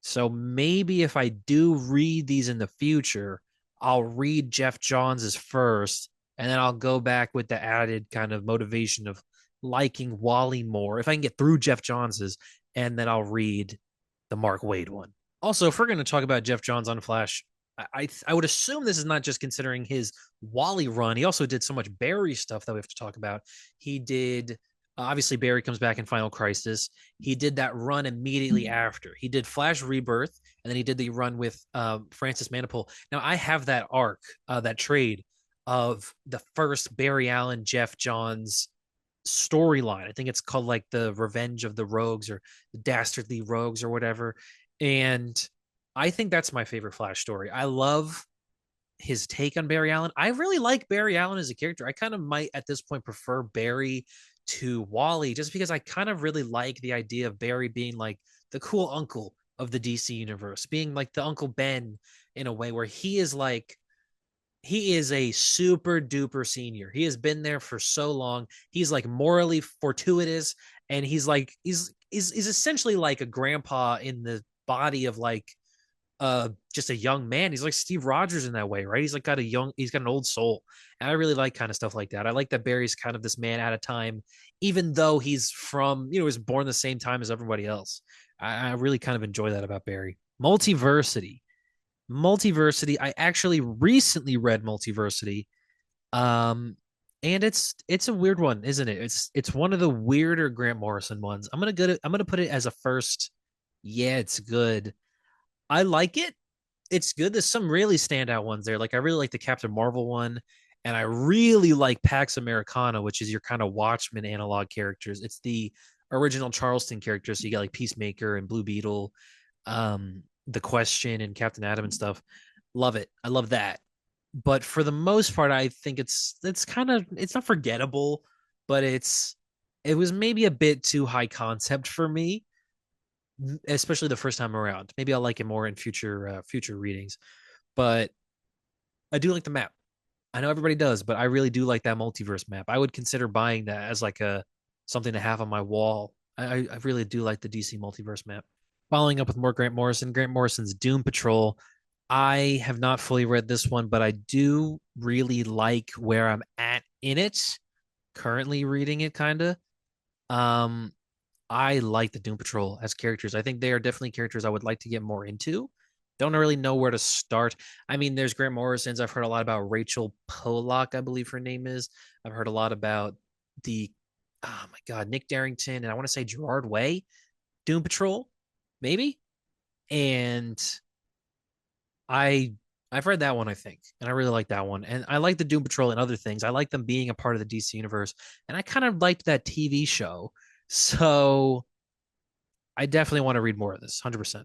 So maybe if I do read these in the future, I'll read Geoff Johns' first, and then I'll go back with the added kind of motivation of liking Wally more. If I can get through Geoff Johns', and then I'll read the Mark Waid one. Also, if we're going to talk about Geoff Johns on Flash, I would assume this is not just considering his Wally run. He also did so much Barry stuff that we have to talk about. He did, obviously, Barry comes back in Final Crisis. He did that run immediately after. He did Flash Rebirth, and then he did the run with Francis Manapul. Now, I have that arc, that trade of the first Barry Allen, Geoff Johns storyline. I think it's called like the Revenge of the Rogues or the Dastardly Rogues or whatever. And I think that's my favorite Flash story. I love his take on Barry Allen. I really like Barry Allen as a character. I kind of might at this point prefer Barry to Wally just because I kind of really like the idea of Barry being like the cool uncle of the DC universe, being like the Uncle Ben in a way where he is a super duper senior. He has been there for so long. He's like morally fortuitous, and he's like he's essentially like a grandpa in the body of like just a young man. He's like Steve Rogers in that way, right? He's got an old soul. And I really like kind of stuff like that. I like that Barry's kind of this man at a time, even though he's from, he was born the same time as everybody else. I really kind of enjoy that about Barry. Multiversity. I actually recently read Multiversity. Um, and it's a weird one, isn't it? It's one of the weirder Grant Morrison ones. I'm gonna put it as a first. Yeah, it's good. I like it. It's good. There's some really standout ones there. Like I really like the Captain Marvel one, and I really like Pax Americana, which is your kind of Watchmen analog characters. It's the original Charleston characters. So you got like Peacemaker and Blue Beetle, the Question and Captain Atom and stuff. Love it. I love that. But for the most part, I think it's kind of it's not forgettable, but it was maybe a bit too high concept for me, especially the first time around. Maybe I'll like it more in future readings. But I do like the map. I know everybody does, but I really do like that multiverse map. I would consider buying that as like a something to have on my wall. I really do like the DC multiverse map. Following up with more Grant Morrison, Grant Morrison's Doom Patrol. I have not fully read this one, but I do really like where I'm at in it. Currently reading it, kind of. Um, I like the Doom Patrol as characters. I think they are definitely characters I would like to get more into. Don't really know where to start. I mean, there's Grant Morrison's. I've heard a lot about Rachel Pollock, I believe her name is. I've heard a lot about the, oh my God, Nick Darrington, and I want to say Gerard Way, Doom Patrol, maybe. And I I've read that one, I think, and I really like that one. And I like the Doom Patrol and other things. I like them being a part of the DC universe, and I kind of liked that TV show. So I definitely want to read more of this, 100%.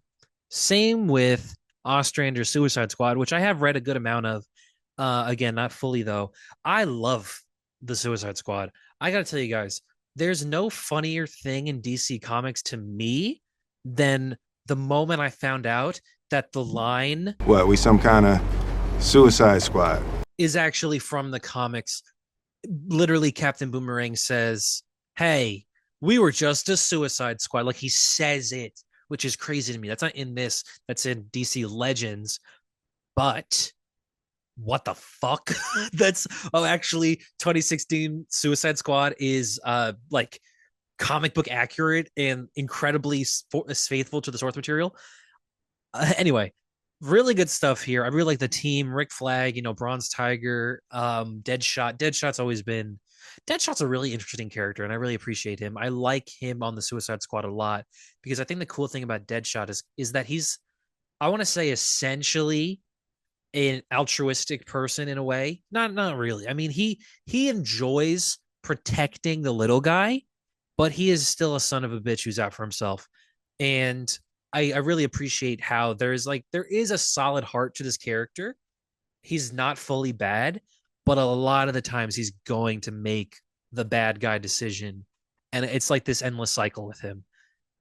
Same with Ostrander Suicide Squad, which I have read a good amount of. Again, not fully though. I love the Suicide Squad. I got to tell you guys, there's no funnier thing in DC Comics to me than the moment I found out that the line What, we some kind of Suicide Squad? is actually from the comics. Literally, Captain Boomerang says, "Hey, we were just a Suicide Squad." Like he says it, which is crazy to me. That's not in this. That's in DC Legends. But what the fuck? That's actually 2016 Suicide Squad is like comic book accurate and incredibly faithful to the source material. Anyway, really good stuff here. I really like the team, Rick Flag, Bronze Tiger, Deadshot. Deadshot's a really interesting character, and I really appreciate him. I like him on the Suicide Squad a lot because I think the cool thing about Deadshot is that he's, I want to say, essentially an altruistic person in a way. Not really. I mean, he enjoys protecting the little guy, but he is still a son of a bitch who's out for himself. And I really appreciate how there is a solid heart to this character. He's not fully bad, but a lot of the times he's going to make the bad guy decision. And it's like this endless cycle with him.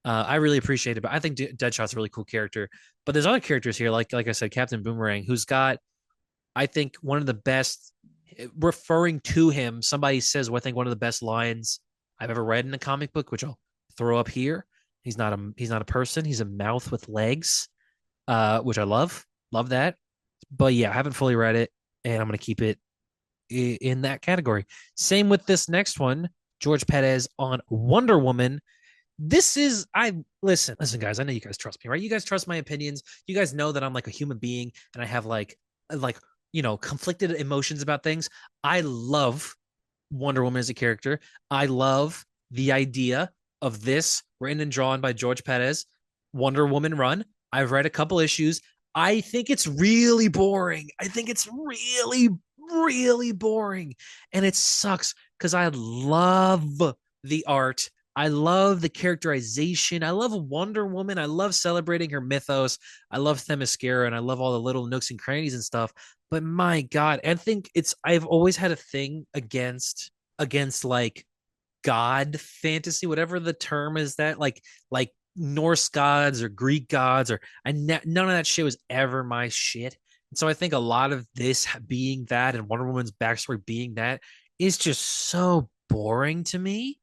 I really appreciate it, but I think Deadshot's a really cool character. But there's other characters here, like I said, Captain Boomerang, who's got, I think, one of the best. Referring to him, somebody says, well, I think one of the best lines I've ever read in a comic book, which I'll throw up here. He's not a person. He's a mouth with legs, which I love that. But yeah, I haven't fully read it, and I'm gonna keep it in that category. Same with this next one, George Perez on Wonder Woman. This is I listen, guys. I know you guys trust me, right? You guys trust my opinions. You guys know that I'm like a human being, and I have like conflicted emotions about things. I love Wonder Woman as a character. I love the idea of this written and drawn by George Perez Wonder Woman run. I've read a couple issues. I think it's really boring. I think it's really, really boring. And it sucks because I love the art. I love the characterization. I love Wonder Woman. I love celebrating her mythos. I love Themyscira and I love all the little nooks and crannies and stuff. But my God, I think I've always had a thing against like god fantasy, whatever the term is, that like Norse gods or Greek gods, or none of that shit was ever my shit. And so I think a lot of this being that and Wonder Woman's backstory being that is just so boring to me.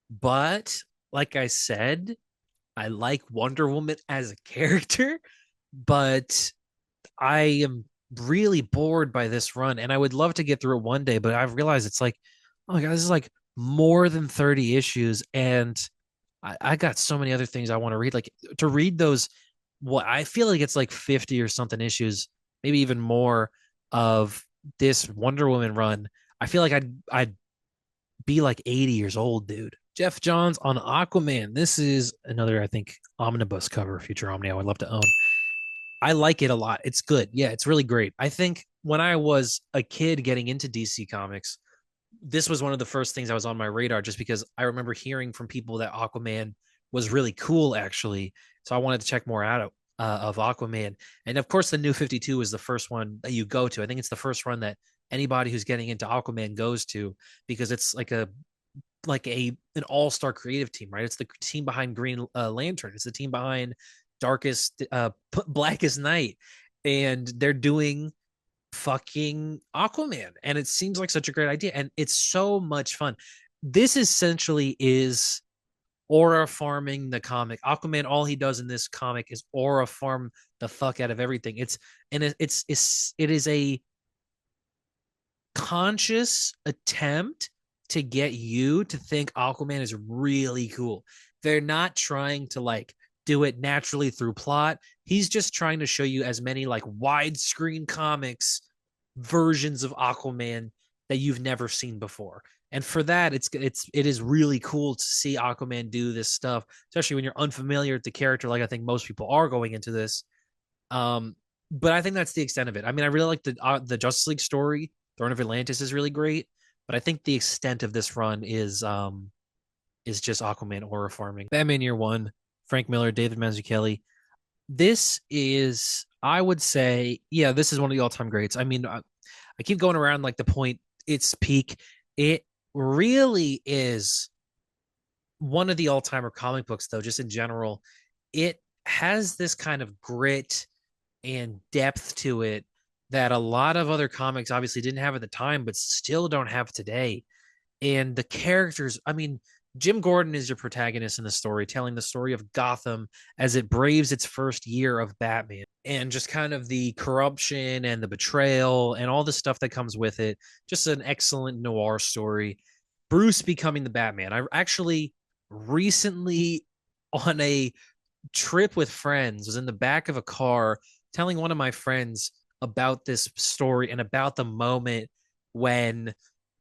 But like I said, I like Wonder Woman as a character, but I am really bored by this run and I would love to get through it one day, but I've realized it's like, oh my God, this is like more than 30 issues. And I got so many other things I want to read. Like to read those, what I feel like it's like 50 or something issues, maybe even more of this Wonder Woman run. I feel like I'd be like 80 years old, dude. Geoff Johns on Aquaman. This is another, I think, omnibus cover, Future Omni. I would love to own. I like it a lot. It's good. Yeah, it's really great. I think when I was a kid getting into DC Comics, this was one of the first things I was on my radar just because I remember hearing from people that Aquaman was really cool, actually. So I wanted to check more out of Aquaman. And of course, the New 52 is the first one that you go to. I think it's the first run that anybody who's getting into Aquaman goes to because it's like an all-star creative team, right? It's the team behind Green Lantern. It's the team behind Darkest Blackest Night, and they're doing fucking Aquaman, and it seems like such a great idea, and it's so much fun. This essentially is aura farming the comic. Aquaman, all he does in this comic is aura farm the fuck out of everything. It is a conscious attempt to get you to think Aquaman is really cool. They're not trying to like do it naturally through plot. He's just trying to show you as many like widescreen comics versions of Aquaman that you've never seen before. And for that, it is really cool to see Aquaman do this stuff, especially when you're unfamiliar with the character, like I think most people are going into this. But I think that's the extent of it. I mean, I really like the Justice League story. Throne of Atlantis is really great, but I think the extent of this run is just Aquaman aura farming. Batman Year One, Frank Miller, David Mazzucchelli. This is, I would say, yeah, this is one of the all-time greats. I mean, I keep going around like the point, its peak. It really is one of the all-timer comic books, though, just in general. It has this kind of grit and depth to it that a lot of other comics obviously didn't have at the time, but still don't have today. And the characters, I mean, Jim Gordon is your protagonist in the story, telling the story of Gotham as it braves its first year of Batman and just kind of the corruption and the betrayal and all the stuff that comes with it. Just an excellent noir story. Bruce becoming the Batman. I actually recently, on a trip with friends, was in the back of a car telling one of my friends about this story and about the moment when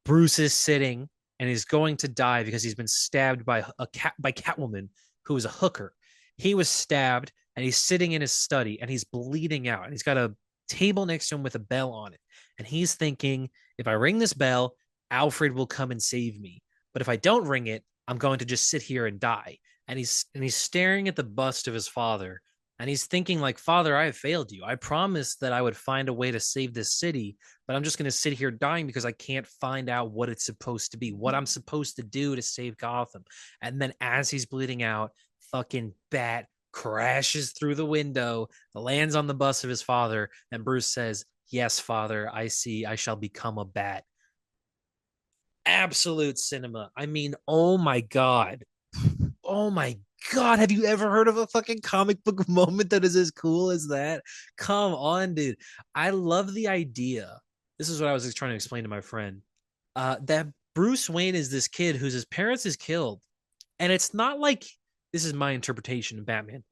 Bruce is sitting and he's going to die because he's been stabbed by Catwoman, who is a hooker. He was stabbed and he's sitting in his study and he's bleeding out and he's got a table next to him with a bell on it. And he's thinking, if I ring this bell, Alfred will come and save me. But if I don't ring it, I'm going to just sit here and die. And he's staring at the bust of his father and he's thinking like, Father, I have failed you. I promised that I would find a way to save this city, but I'm just going to sit here dying because I can't find out what it's supposed to be, what I'm supposed to do to save Gotham. And then as he's bleeding out, fucking bat crashes through the window, lands on the bust of his father, and Bruce says, yes, Father, I see. I shall become a bat. Absolute cinema. I mean, oh my God. Oh my God, have you ever heard of a fucking comic book moment that is as cool as that? Come on, dude. I love the idea. This is what I was trying to explain to my friend. That Bruce Wayne is this kid whose his parents is killed. And it's not like, this is my interpretation of Batman.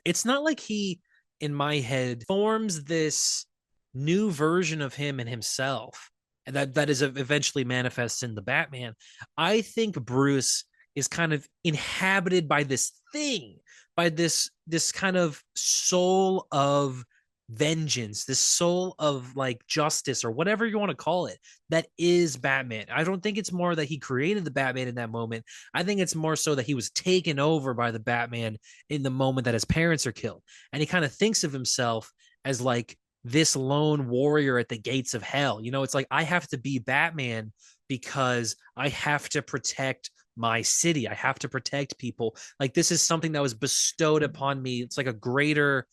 It's not like he, in my head, forms this new version of him and himself. And that is eventually manifests in the Batman. I think Bruce is kind of inhabited by this thing, by this kind of soul of vengeance, this soul of like justice or whatever you want to call it, that is Batman. I don't think it's more that he created the Batman in that moment. I think it's more so that he was taken over by the Batman in the moment that his parents are killed. And he kind of thinks of himself as like this lone warrior at the gates of hell. You know, it's like I have to be Batman because I have to protect my city. I have to protect people. Like this is something that was bestowed upon me. It's a greater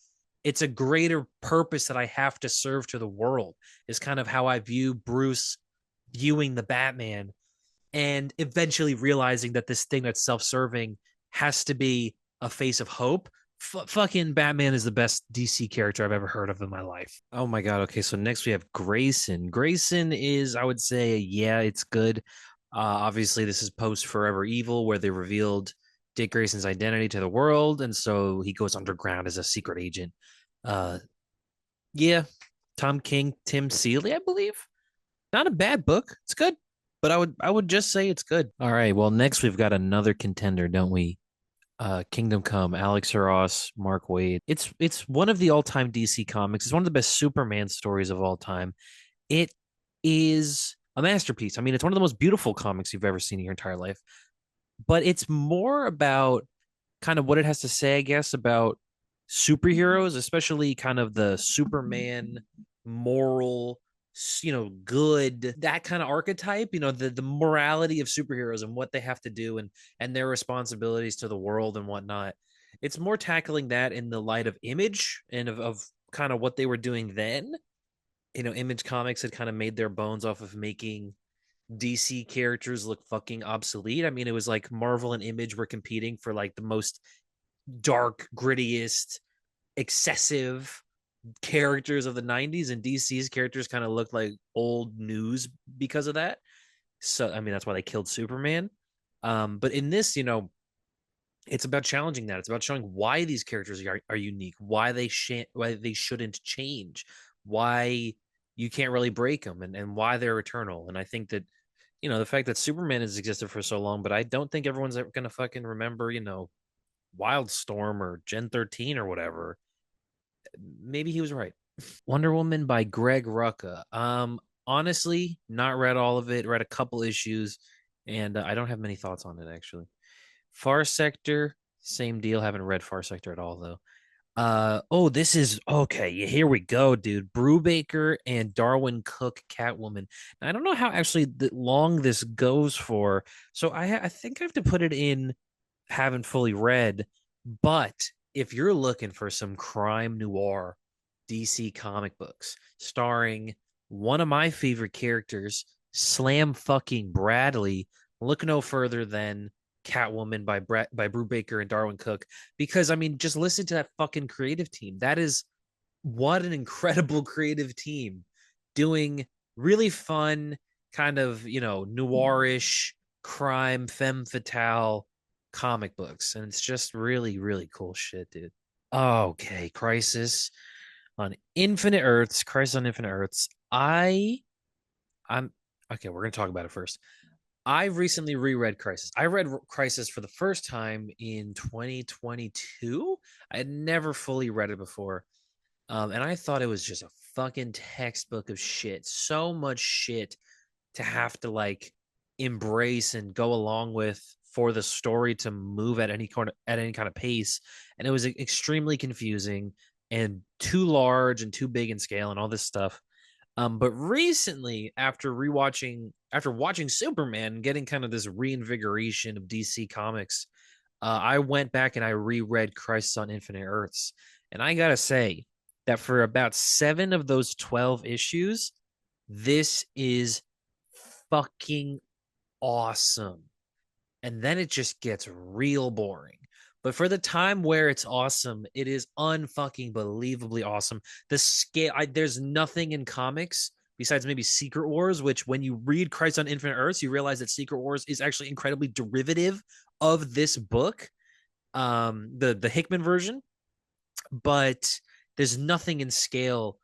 purpose that I have to serve to the world, is kind of how I view Bruce viewing the Batman, and eventually realizing that this thing that's self-serving has to be a face of hope. Fucking Batman is the best DC character I've ever heard of in my life. Oh my god. Okay, so next we have Grayson. Grayson is, I would say, yeah, it's good. Obviously, this is post Forever Evil, where they revealed Dick Grayson's identity to the world, and so he goes underground as a secret agent. Uh, yeah, Tom King, Tim Seeley, I believe. Not a bad book. It's good, but I would just say it's good. All right. Well, next we've got another contender, don't we? Kingdom Come, Alex Ross, Mark Waid. It's one of the all-time DC comics. It's one of the best Superman stories of all time. It is a masterpiece. I mean, it's one of the most beautiful comics you've ever seen in your entire life. But it's more about kind of what it has to say, I guess, about superheroes, especially kind of the Superman moral, good, that kind of archetype, the morality of superheroes and what they have to do, and their responsibilities to the world and whatnot. It's more tackling that in the light of Image and of kind of what they were doing then. Image Comics had kind of made their bones off of making DC characters look fucking obsolete. I mean, it was like Marvel and Image were competing for like the most dark, grittiest, excessive characters of the 90s, and DC's characters kind of looked like old news because of that. So I mean, that's why they killed Superman. But in this, it's about challenging that. It's about showing why these characters are unique, why they shouldn't change, why you can't really break them, and why they're eternal. And I think that, the fact that Superman has existed for so long, but I don't think everyone's ever gonna fucking remember, Wildstorm or Gen 13 or whatever. Maybe he was right. Wonder Woman by Greg Rucka. Honestly, not read all of it, read a couple issues, and I don't have many thoughts on it actually. Far Sector, same deal. Haven't read Far Sector at all though. Oh, this is okay. Yeah, here we go, dude. Brubaker and Darwin Cook, Catwoman. Now, I don't know how actually long this goes for, so I think I have to put it in. Haven't fully read, but if you're looking for some crime noir DC comic books starring one of my favorite characters, Slam fucking Bradley, look no further than Catwoman by Brubaker and Darwin Cook. Because I mean, just listen to that fucking creative team. That is, what an incredible creative team doing really fun kind of noirish crime femme fatale comic books, and it's just really really cool shit, dude. Okay, Crisis on Infinite Earths. I'm okay. We're gonna talk about it first. I recently reread Crisis. I read Crisis for the first time in 2022. I had never fully read it before, and I thought it was just a fucking textbook of shit. So much shit to have to like embrace and go along with for the story to move at any kind of pace, and it was extremely confusing and too large and too big in scale and all this stuff. But recently, after watching Superman and getting kind of this reinvigoration of DC Comics, I went back and I reread Crisis on Infinite Earths, and I gotta say that for about 7 of those 12 issues, this is fucking awesome. And then it just gets real boring. But for the time where it's awesome, it is unfucking believably awesome. The scale, there's nothing in comics besides maybe Secret Wars, which when you read Christ on Infinite Earths, you realize that Secret Wars is actually incredibly derivative of this book, the Hickman version. But there's nothing in scale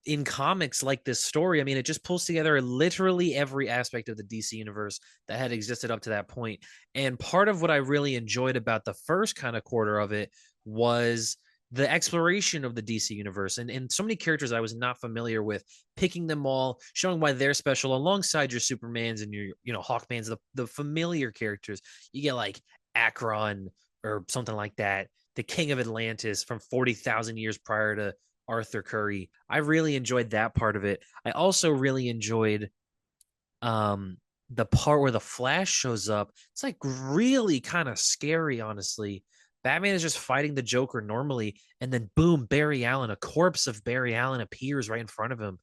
in comics like this story. I mean, it just pulls together literally every aspect of the DC universe that had existed up to that point. And part of what I really enjoyed about the first kind of quarter of it was the exploration of the DC universe, and so many characters I was not familiar with, picking them all, showing why they're special alongside your Supermans and your, Hawkmans, the familiar characters. You get like Akron or something like that, the King of Atlantis from 40,000 years prior to Arthur Curry. I really enjoyed that part of it. I also really enjoyed um the part where the Flash shows up. It's like really kind of scary, honestly. Batman is just fighting the Joker normally, and then boom, Barry Allen, a corpse of Barry Allen appears right in front of him,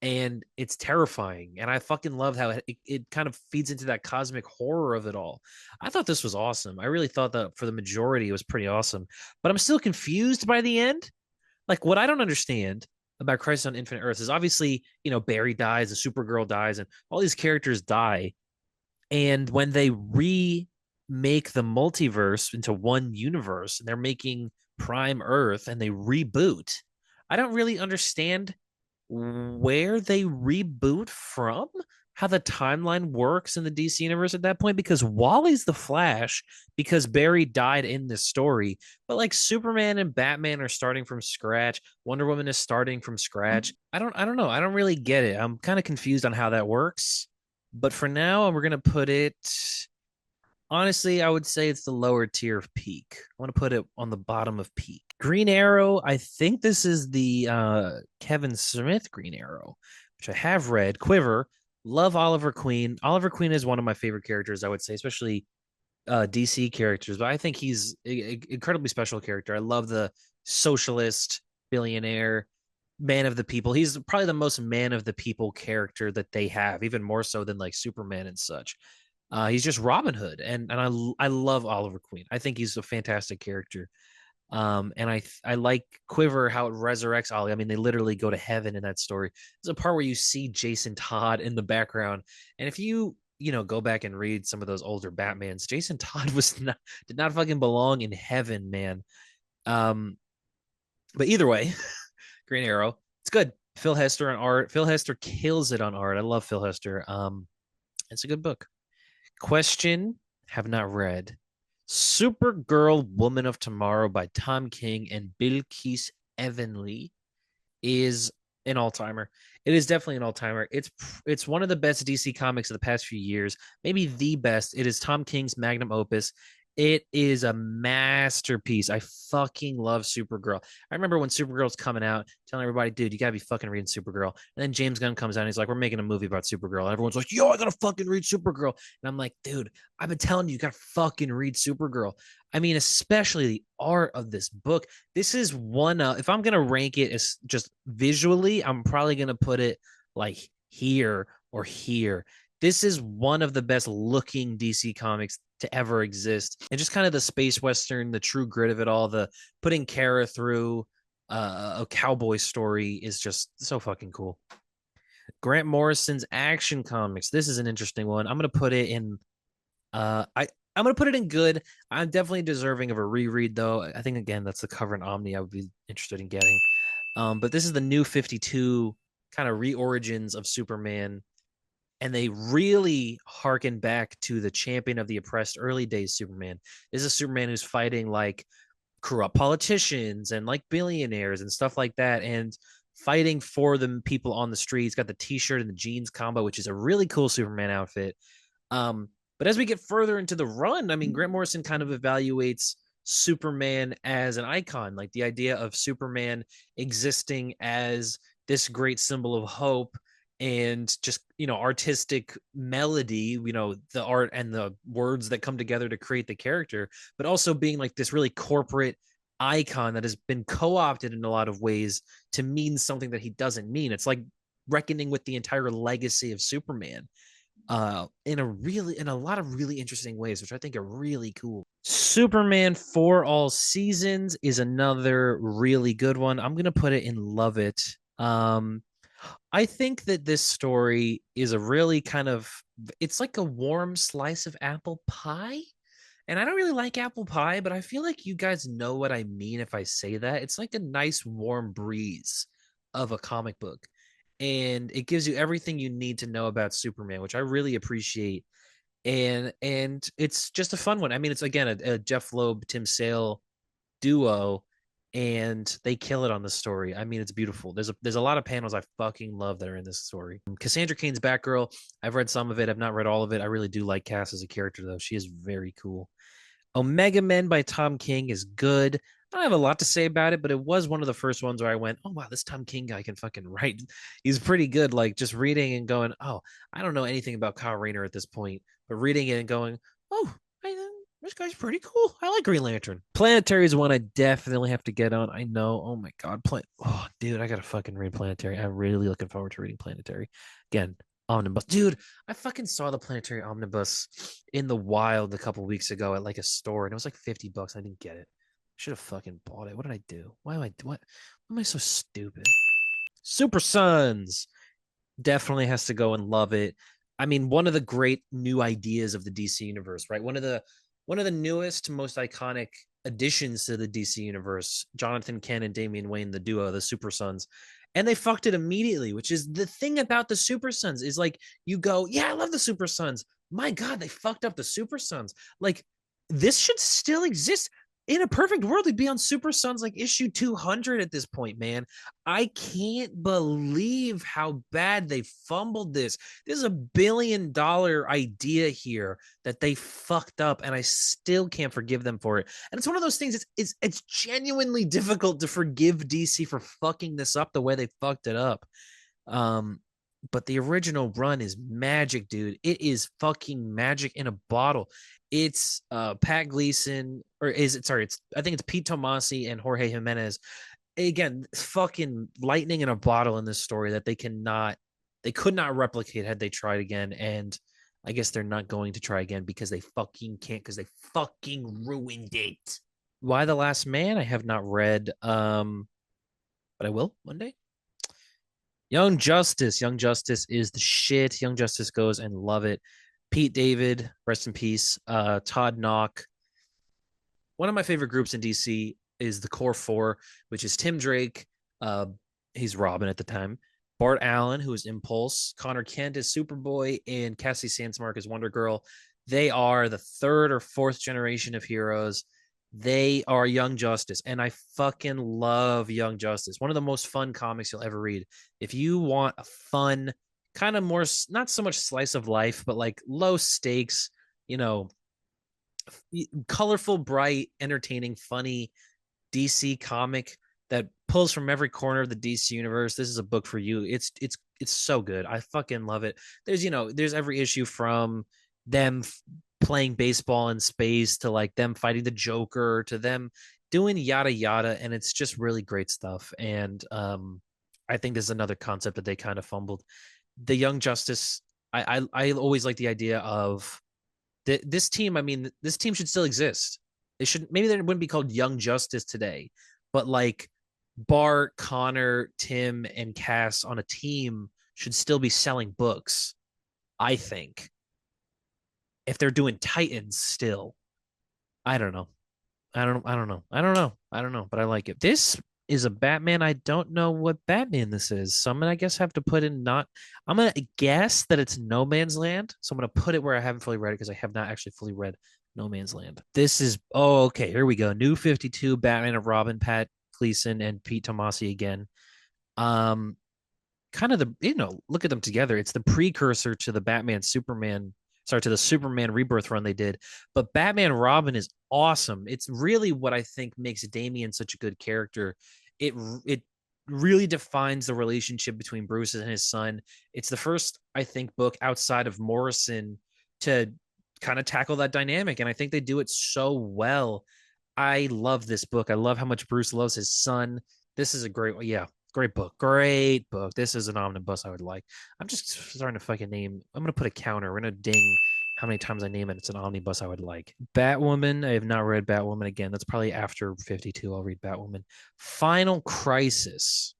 and it's terrifying. And I fucking love how it kind of feeds into that cosmic horror of it all. I thought this was awesome. I really thought that for the majority it was pretty awesome, but I'm still confused by the end. Like, what I don't understand about Crisis on Infinite Earths is obviously, Barry dies, the Supergirl dies, and all these characters die. And when they remake the multiverse into one universe and they're making Prime Earth and they reboot, I don't really understand where they reboot from, how the timeline works in the DC universe at that point, because Wally's the Flash because Barry died in this story, but like Superman and Batman are starting from scratch. Wonder Woman is starting from scratch. I don't know. I don't really get it. I'm kind of confused on how that works. But for now, we're gonna put it, honestly, I would say it's the lower tier of peak. I want to put it on the bottom of peak. Green Arrow, I think this is the Kevin Smith Green Arrow, which I have read. Quiver, love Oliver Queen. Oliver Queen is one of my favorite characters, I would say, especially DC characters, but I think he's an incredibly special character. I love the socialist billionaire man of the people. He's probably the most man of the people character that they have, even more so than like Superman and such. He's just Robin Hood, and I love Oliver Queen. I think he's a fantastic character. And I like Quiver, how it resurrects Ollie. I mean, they literally go to heaven in that story. There's a part where you see Jason Todd in the background, and if you go back and read some of those older Batmans, Jason Todd did not fucking belong in heaven, man. Um, but either way, Green Arrow, it's good. Phil Hester on art. Phil Hester kills it on art. I love Phil Hester. It's a good book. Question, have not read. Supergirl Woman of Tomorrow by Tom King and Bilquis Evanley is an all-timer. It is definitely an all-timer. It's one of the best DC comics of the past few years, maybe the best. It is Tom King's magnum opus. It is a masterpiece. I fucking love Supergirl. I remember when Supergirl's coming out, telling everybody, dude, you gotta be fucking reading Supergirl. And then James Gunn comes out and he's like, we're making a movie about Supergirl. And everyone's like, yo, I gotta fucking read Supergirl. And I'm like, dude, I've been telling you, you gotta fucking read Supergirl. I mean, especially the art of this book. This is one of, if I'm gonna rank it as just visually, I'm probably gonna put it like here or here. This is one of the best looking DC comics to ever exist. And just kind of the space western, the true grit of it all, the putting Kara through a cowboy story is just so fucking cool. Grant Morrison's Action Comics. This is an interesting one. I'm gonna put it in I'm gonna put it in good. I'm definitely deserving of a reread though. I think again that's the cover in Omni I would be interested in getting. But this is the new 52 kind of reorigins of Superman, and they really harken back to the champion of the oppressed early days Superman. This is a Superman who's fighting like corrupt politicians and like billionaires and stuff like that, and fighting for the people on the street. He's got the t-shirt and the jeans combo, which is a really cool Superman outfit. But as we get further into the run, I mean, Grant Morrison kind of evaluates Superman as an icon, like the idea of Superman existing as this great symbol of hope and just artistic melody, the art and the words that come together to create the character, but also being like this really corporate icon that has been co-opted in a lot of ways to mean something that he doesn't mean. It's like reckoning with the entire legacy of Superman in a lot of really interesting ways, which I think are really cool. Superman for All Seasons is another really good one. I'm gonna put it in Love It. I think that this story is a really it's like a warm slice of apple pie. And I don't really like apple pie, but I feel like you guys know what I mean if I say that. It's like a nice warm breeze of a comic book. And it gives you everything you need to know about Superman, which I really appreciate. And it's just a fun one. I mean, it's again a Jeff Loeb, Tim Sale duo, and they kill it on this story. I mean, it's beautiful. There's a lot of panels I fucking love that are in this story. Cassandra Cain's Batgirl. I've read some of it. I've not read all of it. I really do like Cass as a character, though. She is very cool. Omega Men by Tom King is good. I don't have a lot to say about it, but it was one of the first ones where I went, "Oh wow, this Tom King guy can fucking write. He's pretty good." Like just reading and going, "Oh, I don't know anything about Kyle Rayner at this point," but reading it and going, "Oh, this guy's pretty cool. I like Green Lantern." Planetary is one I definitely have to get on. I know. Oh my god, Oh, dude, I gotta fucking read Planetary. I'm really looking forward to reading Planetary again. Omnibus, dude. I fucking saw the Planetary Omnibus in the wild a couple weeks ago at like a store, and it was like $50. I didn't get it. I should have fucking bought it. What did I do? What am I so stupid? Super Sons definitely has to go and love it. I mean, one of the great new ideas of the DC universe, right? One of the newest, most iconic additions to the DC universe. Jonathan Kent and Damian Wayne, the duo, the Super Sons, and they fucked it immediately. Which is the thing about the Super Sons is like you go, yeah, I love the Super Sons. My God, they fucked up the Super Sons. Like this should still exist. In a perfect world, it'd be on Super Sons like issue 200 at this point, man. I can't believe how bad they fumbled this. This is $1 billion idea here that they fucked up, and I still can't forgive them for it. And it's one of those things. It's genuinely difficult to forgive DC for fucking this up the way they fucked it up. Um, but the original run is magic, dude. It is fucking magic in a bottle. It's Pat Gleason, or is it? Sorry, it's I think it's Pete Tomasi and Jorge Jimenez. Again, fucking lightning in a bottle in this story that they could not replicate had they tried again. And I guess they're not going to try again because they fucking can't, because they fucking ruined it. Why the Last Man? I have not read, but I will one day. Young Justice. Young Justice is the shit. Young Justice goes and love it. Pete David, rest in peace. Todd Knock. One of my favorite groups in DC is the Core Four, which is Tim Drake. Uh, he's Robin at the time. Bart Allen, who is Impulse. Connor Kent is Superboy, and Cassie Sandsmark is Wonder Girl. They are the third or fourth generation of heroes. They are Young Justice, and I fucking love Young Justice. One of the most fun comics you'll ever read. If you want a fun, kind of more, not so much slice of life, but like low stakes, you know, colorful, bright, entertaining, funny DC comic that pulls from every corner of the DC universe. This is a book for you. It's so good. I fucking love it. There's every issue from them playing baseball in space to like them fighting the Joker to them doing yada yada, and it's just really great stuff. And I think this is another concept that they kind of fumbled. The Young Justice. I always like the idea of this team. I mean, this team should still exist. They should, maybe they wouldn't be called Young Justice today, but like Bart, Connor, Tim, and Cass on a team should still be selling books. I think if they're doing Titans still, I don't know. I don't know, but I like it. This is a Batman. I don't know what Batman this is. So I'm gonna, I guess, have to put in not. I'm gonna guess that it's No Man's Land. So I'm gonna put it where I haven't fully read it because I have not actually fully read No Man's Land. This is okay. Here we go. New 52 Batman of Robin, Pat Gleason, and Pete Tomasi again. Um, Kind of look at them together. It's the precursor to the Batman Superman, sorry, to the Superman Rebirth run they did. But Batman Robin is awesome. It's really what I think makes Damian such a good character. It really defines the relationship between Bruce and his son. It's the first, I think, book outside of Morrison to kind of tackle that dynamic, and I think they do it so well. I love this book. I love how much Bruce loves his son. This is a great, yeah, great book. Great book. This is an omnibus I would like. I'm just starting to fucking name. I'm gonna put a counter. We're gonna ding how many times I name it. It's an omnibus I would like. Batwoman. I have not read Batwoman again. That's probably after 52. I'll read Batwoman. Final Crisis.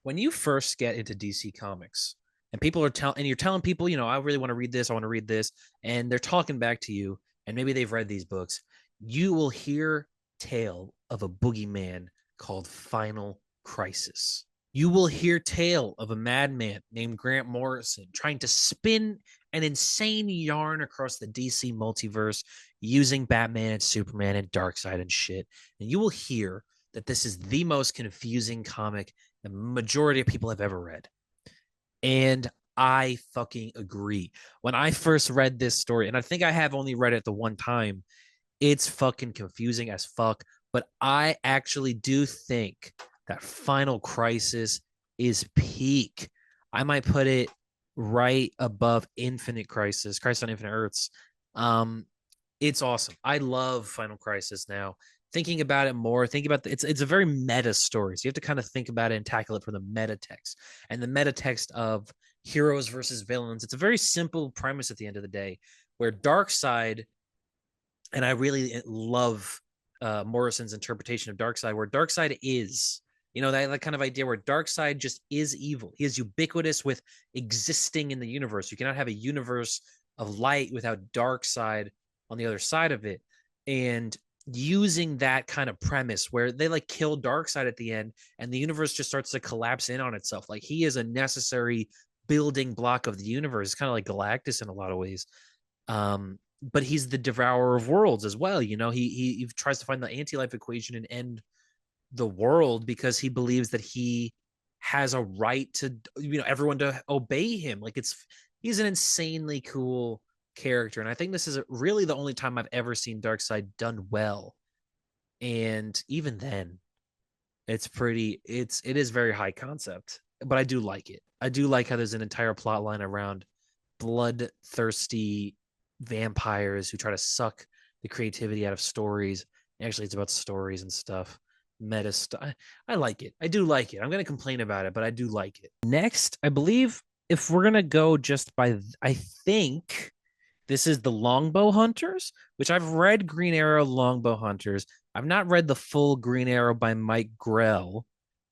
When you first get into DC Comics, and people are telling, and you're telling people, I really want to read this. I want to read this, and they're talking back to you, and maybe they've read these books. You will hear tale of a boogeyman called Final Crisis. You will hear tale of a madman named Grant Morrison trying to spin an insane yarn across the DC multiverse using Batman and Superman and Darkseid and shit. And you will hear that this is the most confusing comic the majority of people have ever read. And I fucking agree. When I first read this story, and I think I have only read it the one time, it's fucking confusing as fuck. But I actually do think that Final Crisis is peak. I might put it right above Infinite Crisis, Crisis on Infinite Earths. Um, it's awesome. I love Final Crisis now. Thinking about it more, think about it's a very meta story. So you have to kind of think about it and tackle it from the meta text. And the meta text of heroes versus villains. It's a very simple premise at the end of the day, where Darkseid, and I really love Morrison's interpretation of Darkseid, where Darkseid is, that kind of idea where Darkseid just is evil. He is ubiquitous with existing in the universe. You cannot have a universe of light without Darkseid on the other side of it. And using that kind of premise where they like kill Darkseid at the end and the universe just starts to collapse in on itself. Like he is a necessary building block of the universe. It's kind of like Galactus in a lot of ways. But he's the devourer of worlds as well. He tries to find the anti-life equation and end the world because he believes that he has a right to, everyone to obey him. Like he's an insanely cool character. And I think this is really the only time I've ever seen Darkseid done well. And even then, it is very high concept, but I do like it. I do like how there's an entire plot line around bloodthirsty vampires who try to suck the creativity out of stories. Actually, it's about stories and stuff. Meta stuff. I like it. I do like it. I'm going to complain about it, but I do like it. Next, I believe if we're going to go just by, I think this is the Longbow Hunters, which I've read Green Arrow Longbow Hunters. I've not read the full Green Arrow by Mike Grell.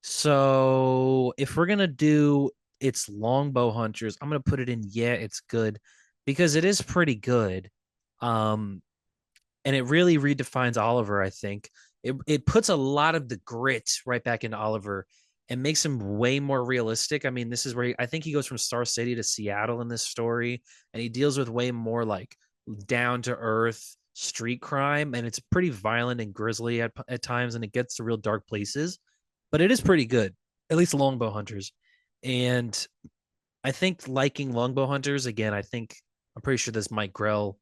So if we're going to do it's Longbow Hunters, I'm going to put it in, yeah, it's good, because it is pretty good. And it really redefines Oliver, I think. It puts a lot of the grit right back into Oliver and makes him way more realistic. I mean, this is where I think he goes from Star City to Seattle in this story, and he deals with way more like down to earth street crime, and it's pretty violent and grisly at times, and it gets to real dark places. But it is pretty good, at least Longbow Hunters. And I think liking Longbow Hunters again, I'm pretty sure this Mike Grell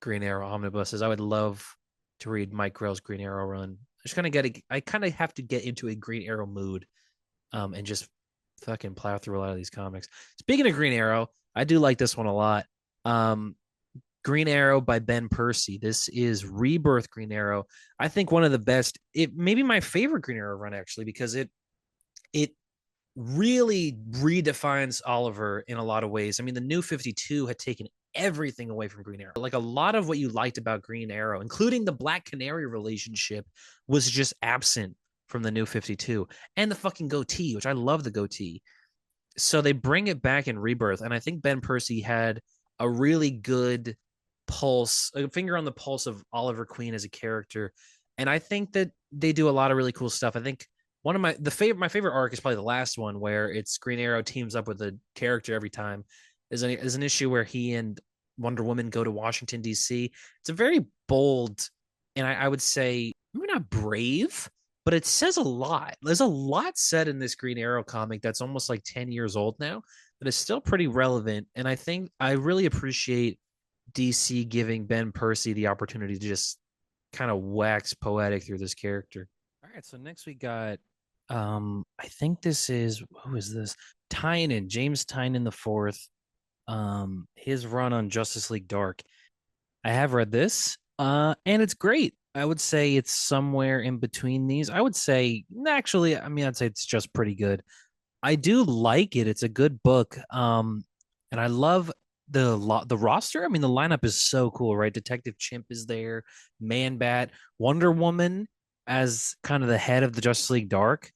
Green Arrow omnibuses. I would love to read Mike Grell's Green Arrow run. I kind of have to get into a Green Arrow mood, and just fucking plow through a lot of these comics. Speaking of Green Arrow, I do like this one a lot. Green Arrow by Ben Percy. This is Rebirth Green Arrow. I think one of the best, it maybe my favorite Green Arrow run actually, because it really redefines Oliver in a lot of ways. I mean, the New 52 had taken everything away from Green Arrow. Like a lot of what you liked about Green Arrow, including the Black Canary relationship, was just absent from the New 52. And the fucking goatee, which I love the goatee. So they bring it back in Rebirth. And I think Ben Percy had a really good pulse, a finger on the pulse of Oliver Queen as a character. And I think that they do a lot of really cool stuff. I think one of my favorite arc is probably the last one, where it's Green Arrow teams up with a character every time. There's an issue where he and Wonder Woman go to Washington, D.C. It's a very bold, and I would say maybe not brave, but it says a lot. There's a lot said in this Green Arrow comic that's almost like 10 years old now, but it's still pretty relevant. And I think I really appreciate DC giving Ben Percy the opportunity to just kind of wax poetic through this character. All right, so next we got I think this is, who is this? Tynan, James Tynan the fourth. His run on Justice League Dark. I have read this, and it's great. I would say it's somewhere in between these. I would say, actually, I mean, I'd say it's just pretty good. I do like it. It's a good book. And I love the roster. I mean, the lineup is so cool, right? Detective Chimp is there, Man Bat, Wonder Woman as kind of the head of the Justice League Dark,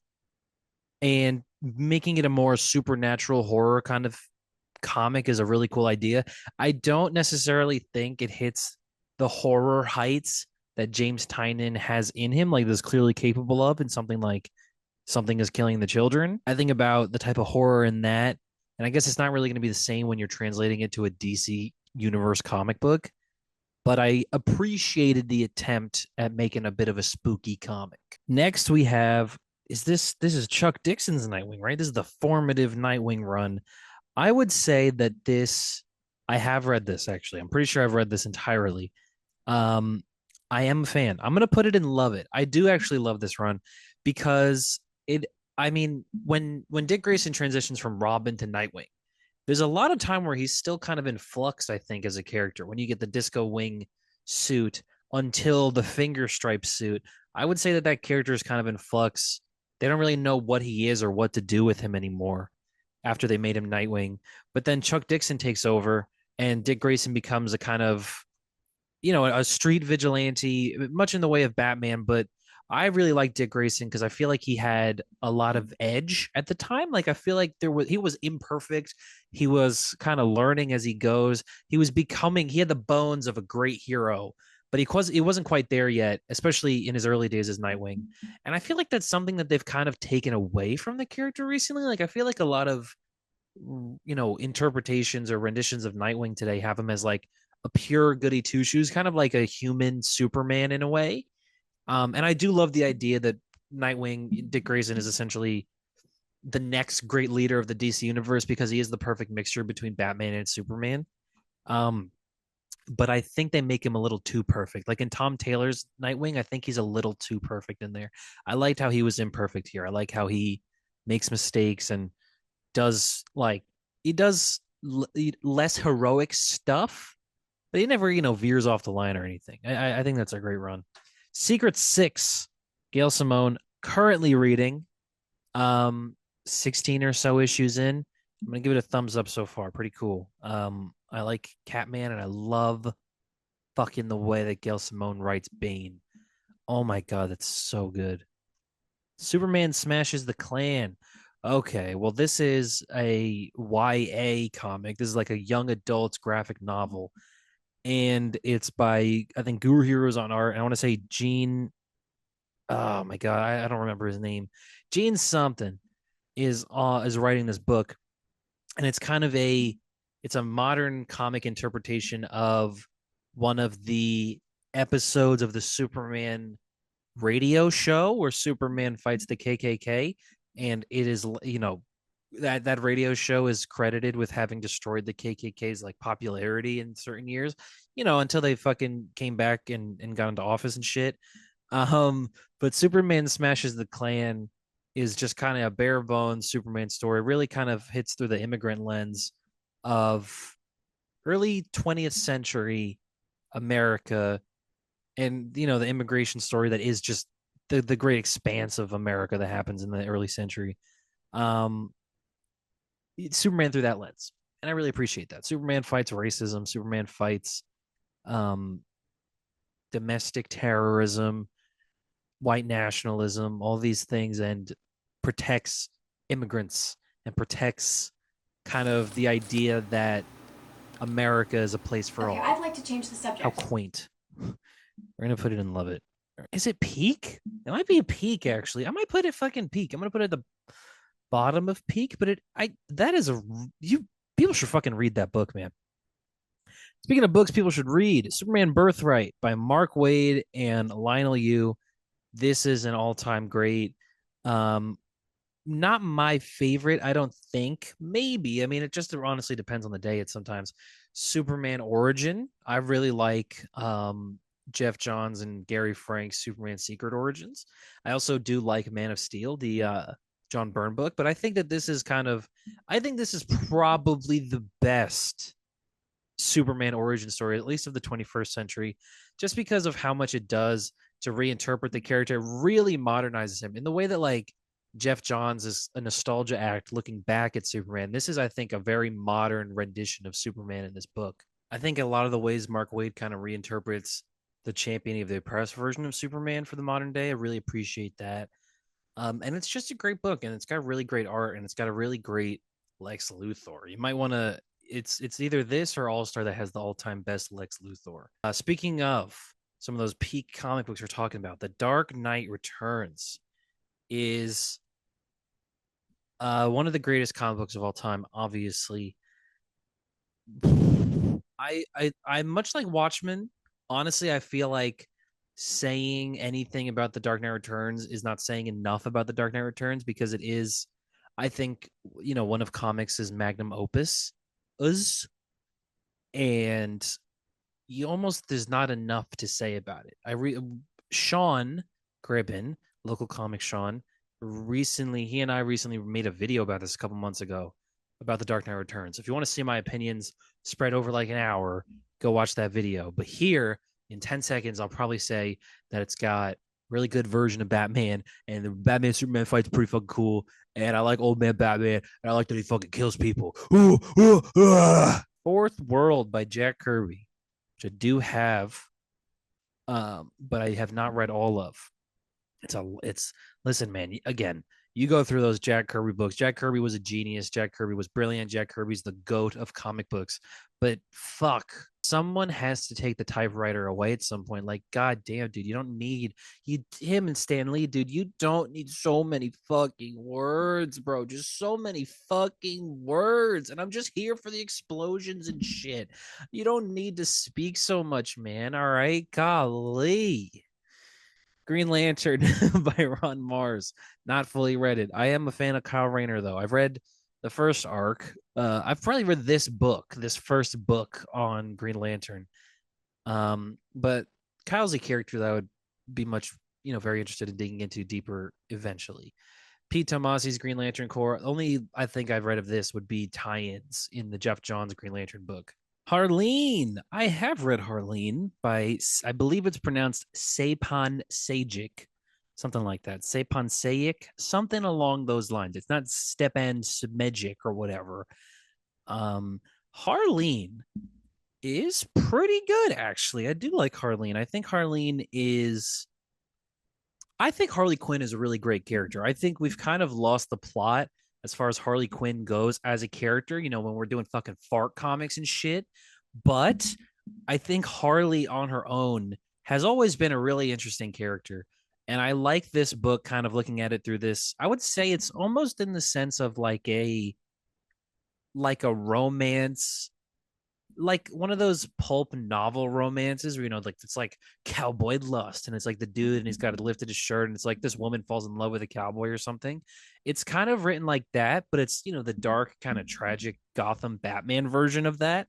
and making it a more supernatural horror kind of comic is a really cool idea. I don't necessarily think it hits the horror heights that James Tynan has in him, like this clearly capable of in something like Something is Killing the Children. I think about the type of horror in that, and I guess it's not really going to be the same when you're translating it to a DC universe comic book. but I appreciated the attempt at making a bit of a spooky comic. Next, we have this is Chuck Dixon's Nightwing, right? This is the formative Nightwing run. I would say that this I have read this actually. I'm pretty sure I've read this entirely. Um, I am a fan. I'm gonna put it in love it. I do actually love this run because it. I mean, when Dick Grayson transitions from Robin to Nightwing, there's a lot of time where he's still kind of in flux, I think, as a character. When you get the disco wing suit until the finger stripe suit, I would say that that character is kind of in flux. They don't really know what he is or what to do with him anymore after they made him Nightwing. But then Chuck Dixon takes over, and Dick Grayson becomes a kind of a street vigilante, much in the way of Batman. But I really like Dick Grayson because I feel like he had a lot of edge at the time. Like I feel like he was imperfect. He was kind of learning as he goes. He had the bones of a great hero, but he wasn't quite there yet, especially in his early days as Nightwing. And I feel like that's something that they've kind of taken away from the character recently. Like I feel like a lot of interpretations or renditions of Nightwing today have him as like a pure goody two shoes, kind of like a human Superman in a way. And I do love the idea that Nightwing, Dick Grayson, is essentially the next great leader of the DC universe because he is the perfect mixture between Batman and Superman. Um, but I think they make him a little too perfect. Like in Tom Taylor's Nightwing, I think he's a little too perfect in there. I liked how he was imperfect here. I like how he makes mistakes and does like he does less heroic stuff, but he never veers off the line or anything. I think that's a great run. Secret Six, Gail Simone, currently reading, 16 or so issues in. I'm gonna give it a thumbs up so far. Pretty cool. I like Catman, and I love fucking the way that Gail Simone writes Bane. Oh my god, that's so good. Superman smashes the Klan. Okay, well, this is a YA comic. This is like a young adult's graphic novel, and it's by I think Guru Heroes on art. And I want to say Gene. Oh my god, I don't remember his name. Gene something is writing this book, and it's a modern comic interpretation of one of the episodes of the Superman radio show where Superman fights the KKK, and it is that radio show is credited with having destroyed the KKK's like popularity in certain years, until they fucking came back and got into office and shit. Um, but Superman smashes the Klan is just kind of a bare bones Superman story. It really kind of hits through the immigrant lens of early 20th century America, and the immigration story that is just the great expanse of America that happens in the early century. Um, Superman through that lens, and I really appreciate that. Superman fights racism. Superman fights um, domestic terrorism, white nationalism, all these things, and protects immigrants and protects kind of the idea that America is a place for Okay, all. I'd like to change the How subject. quaint. We're gonna put it in Love It. Is it peak? It might be a peak actually. I might put it fucking peak. I'm gonna put it at the bottom of peak, but that is a you people should fucking read that book, man. Speaking of books, people should read Superman Birthright by Mark Waid and Lionel Yu. This is an all-time great. Um, Not my favorite, I don't think. Maybe. I mean, it just honestly depends on the day. It's sometimes Superman Origin. I really like Geoff Johns and Gary Frank's Superman Secret Origins. I also do like Man of Steel, the John Byrne book, but I think this is probably the best Superman origin story, at least of the 21st century, just because of how much it does to reinterpret the character. It really modernizes him in the way that like Geoff Johns is a nostalgia act looking back at Superman. This is, I think, a very modern rendition of Superman in this book. I think a lot of the ways Mark Waid kind of reinterprets the championing of the oppressed version of Superman for the modern day, I really appreciate that. And it's just a great book, and it's got really great art, and it's got a really great Lex Luthor. You might want to. It's either this or All Star that has the all time best Lex Luthor. Speaking of some of those peak comic books we're talking about, The Dark Knight Returns is one of the greatest comic books of all time. Obviously, I much like Watchmen. honestly, I feel like saying anything about the Dark Knight Returns is not saying enough about the Dark Knight Returns because it is, I think, one of comics' magnum opus, us, and you almost there's not enough to say about it. Sean Gribben, local comic Sean, he and I recently made a video about this a couple months ago about the Dark Knight Returns. If you want to see my opinions spread over like an hour, go watch that video. But here in 10 seconds, I'll probably say that it's got really good version of Batman, and the Batman Superman fight's pretty fucking cool. And I like old man Batman, and I like that he fucking kills people. Ooh, ooh, Fourth World by Jack Kirby, which I do have, but I have not read all of. It's listen, man. Again, you go through those Jack Kirby books. Jack Kirby was a genius. Jack Kirby was brilliant. Jack Kirby's the goat of comic books. But fuck, someone has to take the typewriter away at some point. Like, god damn, dude, you don't need him and Stan Lee, dude. You don't need so many fucking words, bro. Just so many fucking words. And I'm just here for the explosions and shit. You don't need to speak so much, man. All right, golly. Green Lantern by Ron Mars. Not fully read it. I am a fan of Kyle Rayner, though. I've read the first arc. I've probably read this first book on Green Lantern. But Kyle's a character that I would be much, very interested in digging into deeper eventually. Pete Tomasi's Green Lantern Corps. Only I think I've read of this would be tie-ins in the Geoff Johns Green Lantern book. Harleen. I have read Harleen by, I believe it's pronounced Sapon Sajic, something like that. Sapon Sajic, something along those lines. It's not Stepan Smejic or whatever. Harleen is pretty good, actually. I do like Harleen. I think Harley Quinn is a really great character. I think we've kind of lost the plot as far as Harley Quinn goes as a character, when we're doing fucking fart comics and shit. But I think Harley on her own has always been a really interesting character. And I like this book kind of looking at it through this. I would say it's almost in the sense of like a romance, like one of those pulp novel romances where like it's like cowboy lust, and it's like the dude and he's got it lifted his shirt, and it's like this woman falls in love with a cowboy or something. It's kind of written like that, but it's the dark kind of tragic Gotham Batman version of that.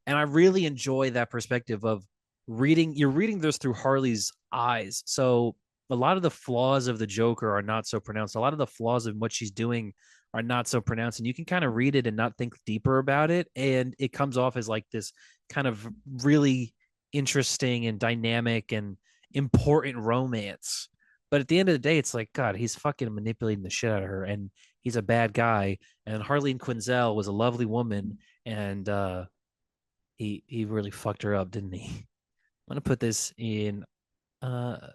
And I really enjoy that perspective of you're reading this through Harley's eyes. So a lot of the flaws of the Joker are not so pronounced. A lot of the flaws in what she's doing are not so pronounced, and you can kind of read it and not think deeper about it, and it comes off as like this kind of really interesting and dynamic and important romance. But at the end of the day, it's like, god, he's fucking manipulating the shit out of her, and he's a bad guy. And Harleen Quinzel was a lovely woman, and he really fucked her up, didn't he? I'm gonna put this in, I'm gonna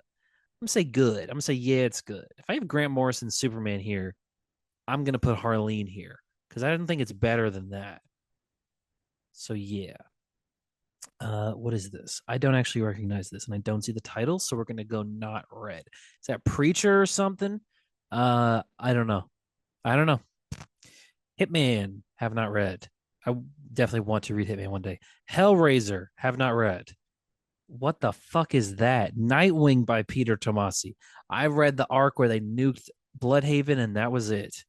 say good. I'm gonna say, yeah, it's good. If I have Grant Morrison's Superman here, I'm going to put Harleen here because I don't think it's better than that. So, yeah. What is this? I don't actually recognize this, and I don't see the title, so we're going to go not read. Is that Preacher or something? I don't know. Hitman, have not read. I definitely want to read Hitman one day. Hellraiser, have not read. What the fuck is that? Nightwing by Peter Tomasi. I read the arc where they nuked Bloodhaven, and that was it.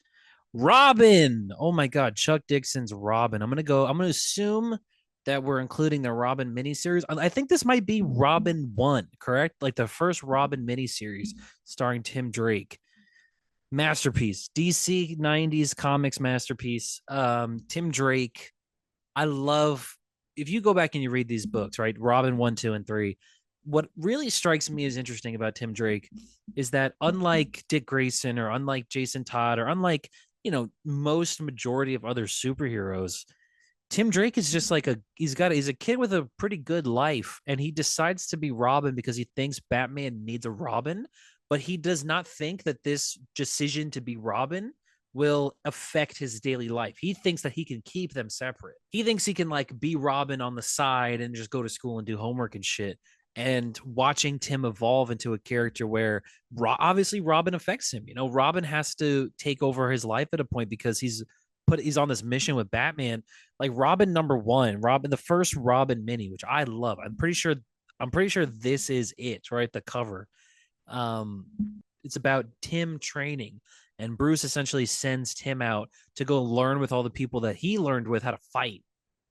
Robin. Oh my God, Chuck Dixon's Robin. I'm gonna assume that we're including the Robin miniseries. I think this might be Robin 1, correct? Like the first Robin miniseries starring Tim Drake. Masterpiece. DC 90s comics masterpiece. Tim Drake. I love, if you go back and you read these books, right? Robin 1, 2, and 3. What really strikes me as interesting about Tim Drake is that unlike Dick Grayson or unlike Jason Todd or unlike most majority of other superheroes, Tim Drake is just like he's a kid with a pretty good life, and he decides to be Robin because he thinks Batman needs a Robin, but he does not think that this decision to be Robin will affect his daily life. He thinks that he can keep them separate. He thinks he can like be Robin on the side and just go to school and do homework and shit. And watching Tim evolve into a character where obviously Robin affects him. Robin has to take over his life at a point because he's on this mission with Batman. Like Robin #1, the first Robin mini, which I love. I'm pretty sure I'm pretty sure this is it, right? The cover. Um, it's about Tim training, and Bruce essentially sends Tim out to go learn with all the people that he learned with how to fight.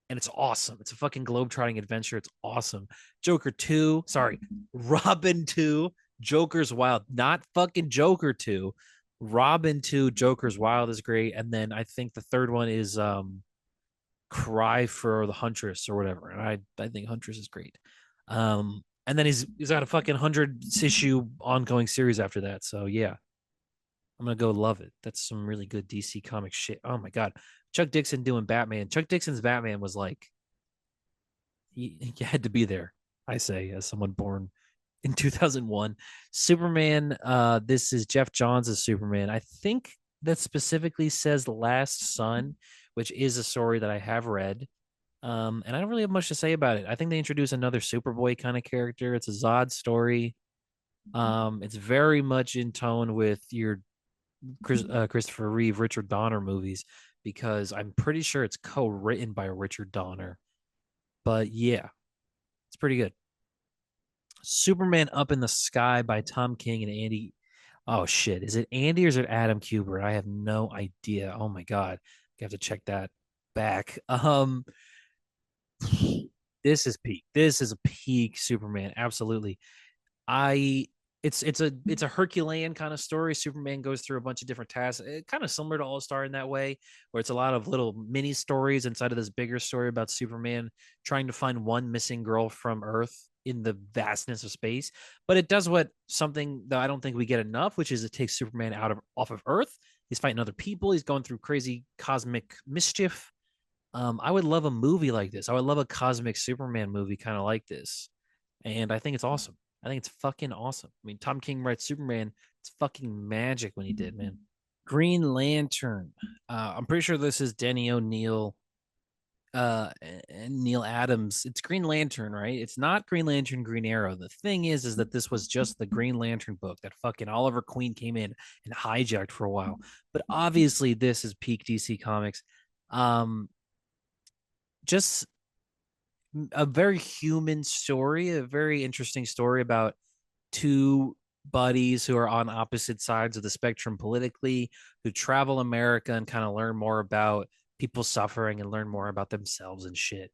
And it's awesome. It's a fucking globetrotting adventure. It's awesome. Joker 2, sorry, Robin 2, Joker's Wild, not fucking Joker 2. Robin 2, Joker's Wild is great. And then I think the third one is Cry for the Huntress or whatever. And I think Huntress is great. And then he's got a fucking 100 issue ongoing series after that. So yeah, I'm gonna go love it. That's some really good DC comic shit. Oh my god, Chuck Dixon doing Batman. Chuck Dixon's Batman was like he had to be there. I say, as someone born in 2001. Superman. This is Geoff Johns' Superman. I think that specifically says Last Son, which is a story that I have read. And I don't really have much to say about it. I think they introduce another Superboy kind of character. It's a Zod story. It's very much in tone with your Christopher Reeve, Richard Donner movies, because I'm pretty sure it's co-written by Richard Donner. But yeah, it's pretty good. Superman Up in the Sky by Tom King and Andy. Oh shit, is it Andy or is it Adam Kubert? I have no idea. Oh my god, I have to check that back. This is peak. This is a peak Superman. Absolutely. I it's a Herculean kind of story. Superman goes through a bunch of different tasks, kind of similar to All Star in that way, where it's a lot of little mini stories inside of this bigger story about Superman trying to find one missing girl from Earth in the vastness of space. But it does what something that I don't think we get enough, which is it takes Superman out of off of Earth. He's fighting other people. He's going through crazy cosmic mischief. I would love a movie like this. I would love a cosmic Superman movie kind of like this, and I think it's awesome. I think it's fucking awesome. I mean, Tom King writes Superman. It's fucking magic when he did, man. Green Lantern. I'm pretty sure this is Denny O'Neil and Neil Adams. It's Green Lantern, right? It's not Green Lantern, Green Arrow. The thing is that this was just the Green Lantern book that fucking Oliver Queen came in and hijacked for a while. But obviously, this is peak DC Comics. Um, just a very human story, a very interesting story about two buddies who are on opposite sides of the spectrum politically, who travel America and kind of learn more about people suffering and learn more about themselves and shit.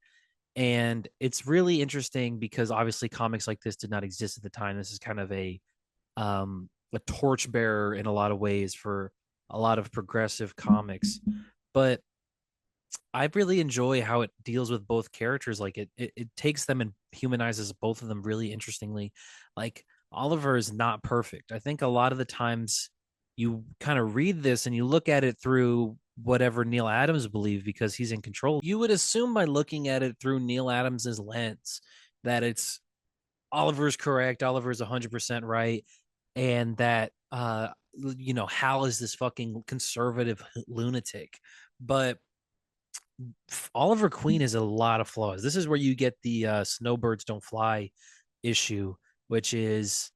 And it's really interesting because obviously comics like this did not exist at the time. This is kind of a torchbearer in a lot of ways for a lot of progressive comics. But I really enjoy how it deals with both characters. Like it takes them and humanizes both of them really interestingly. Like Oliver is not perfect. I think a lot of the times you kind of read this and you look at it through whatever Neil Adams believed because he's in control. You would assume by looking at it through Neil Adams's lens that it's Oliver's correct, Oliver's 100% right, and that Hal is this fucking conservative lunatic. But Oliver Queen has a lot of flaws. This is where you get the Snowbirds Don't Fly issue, which is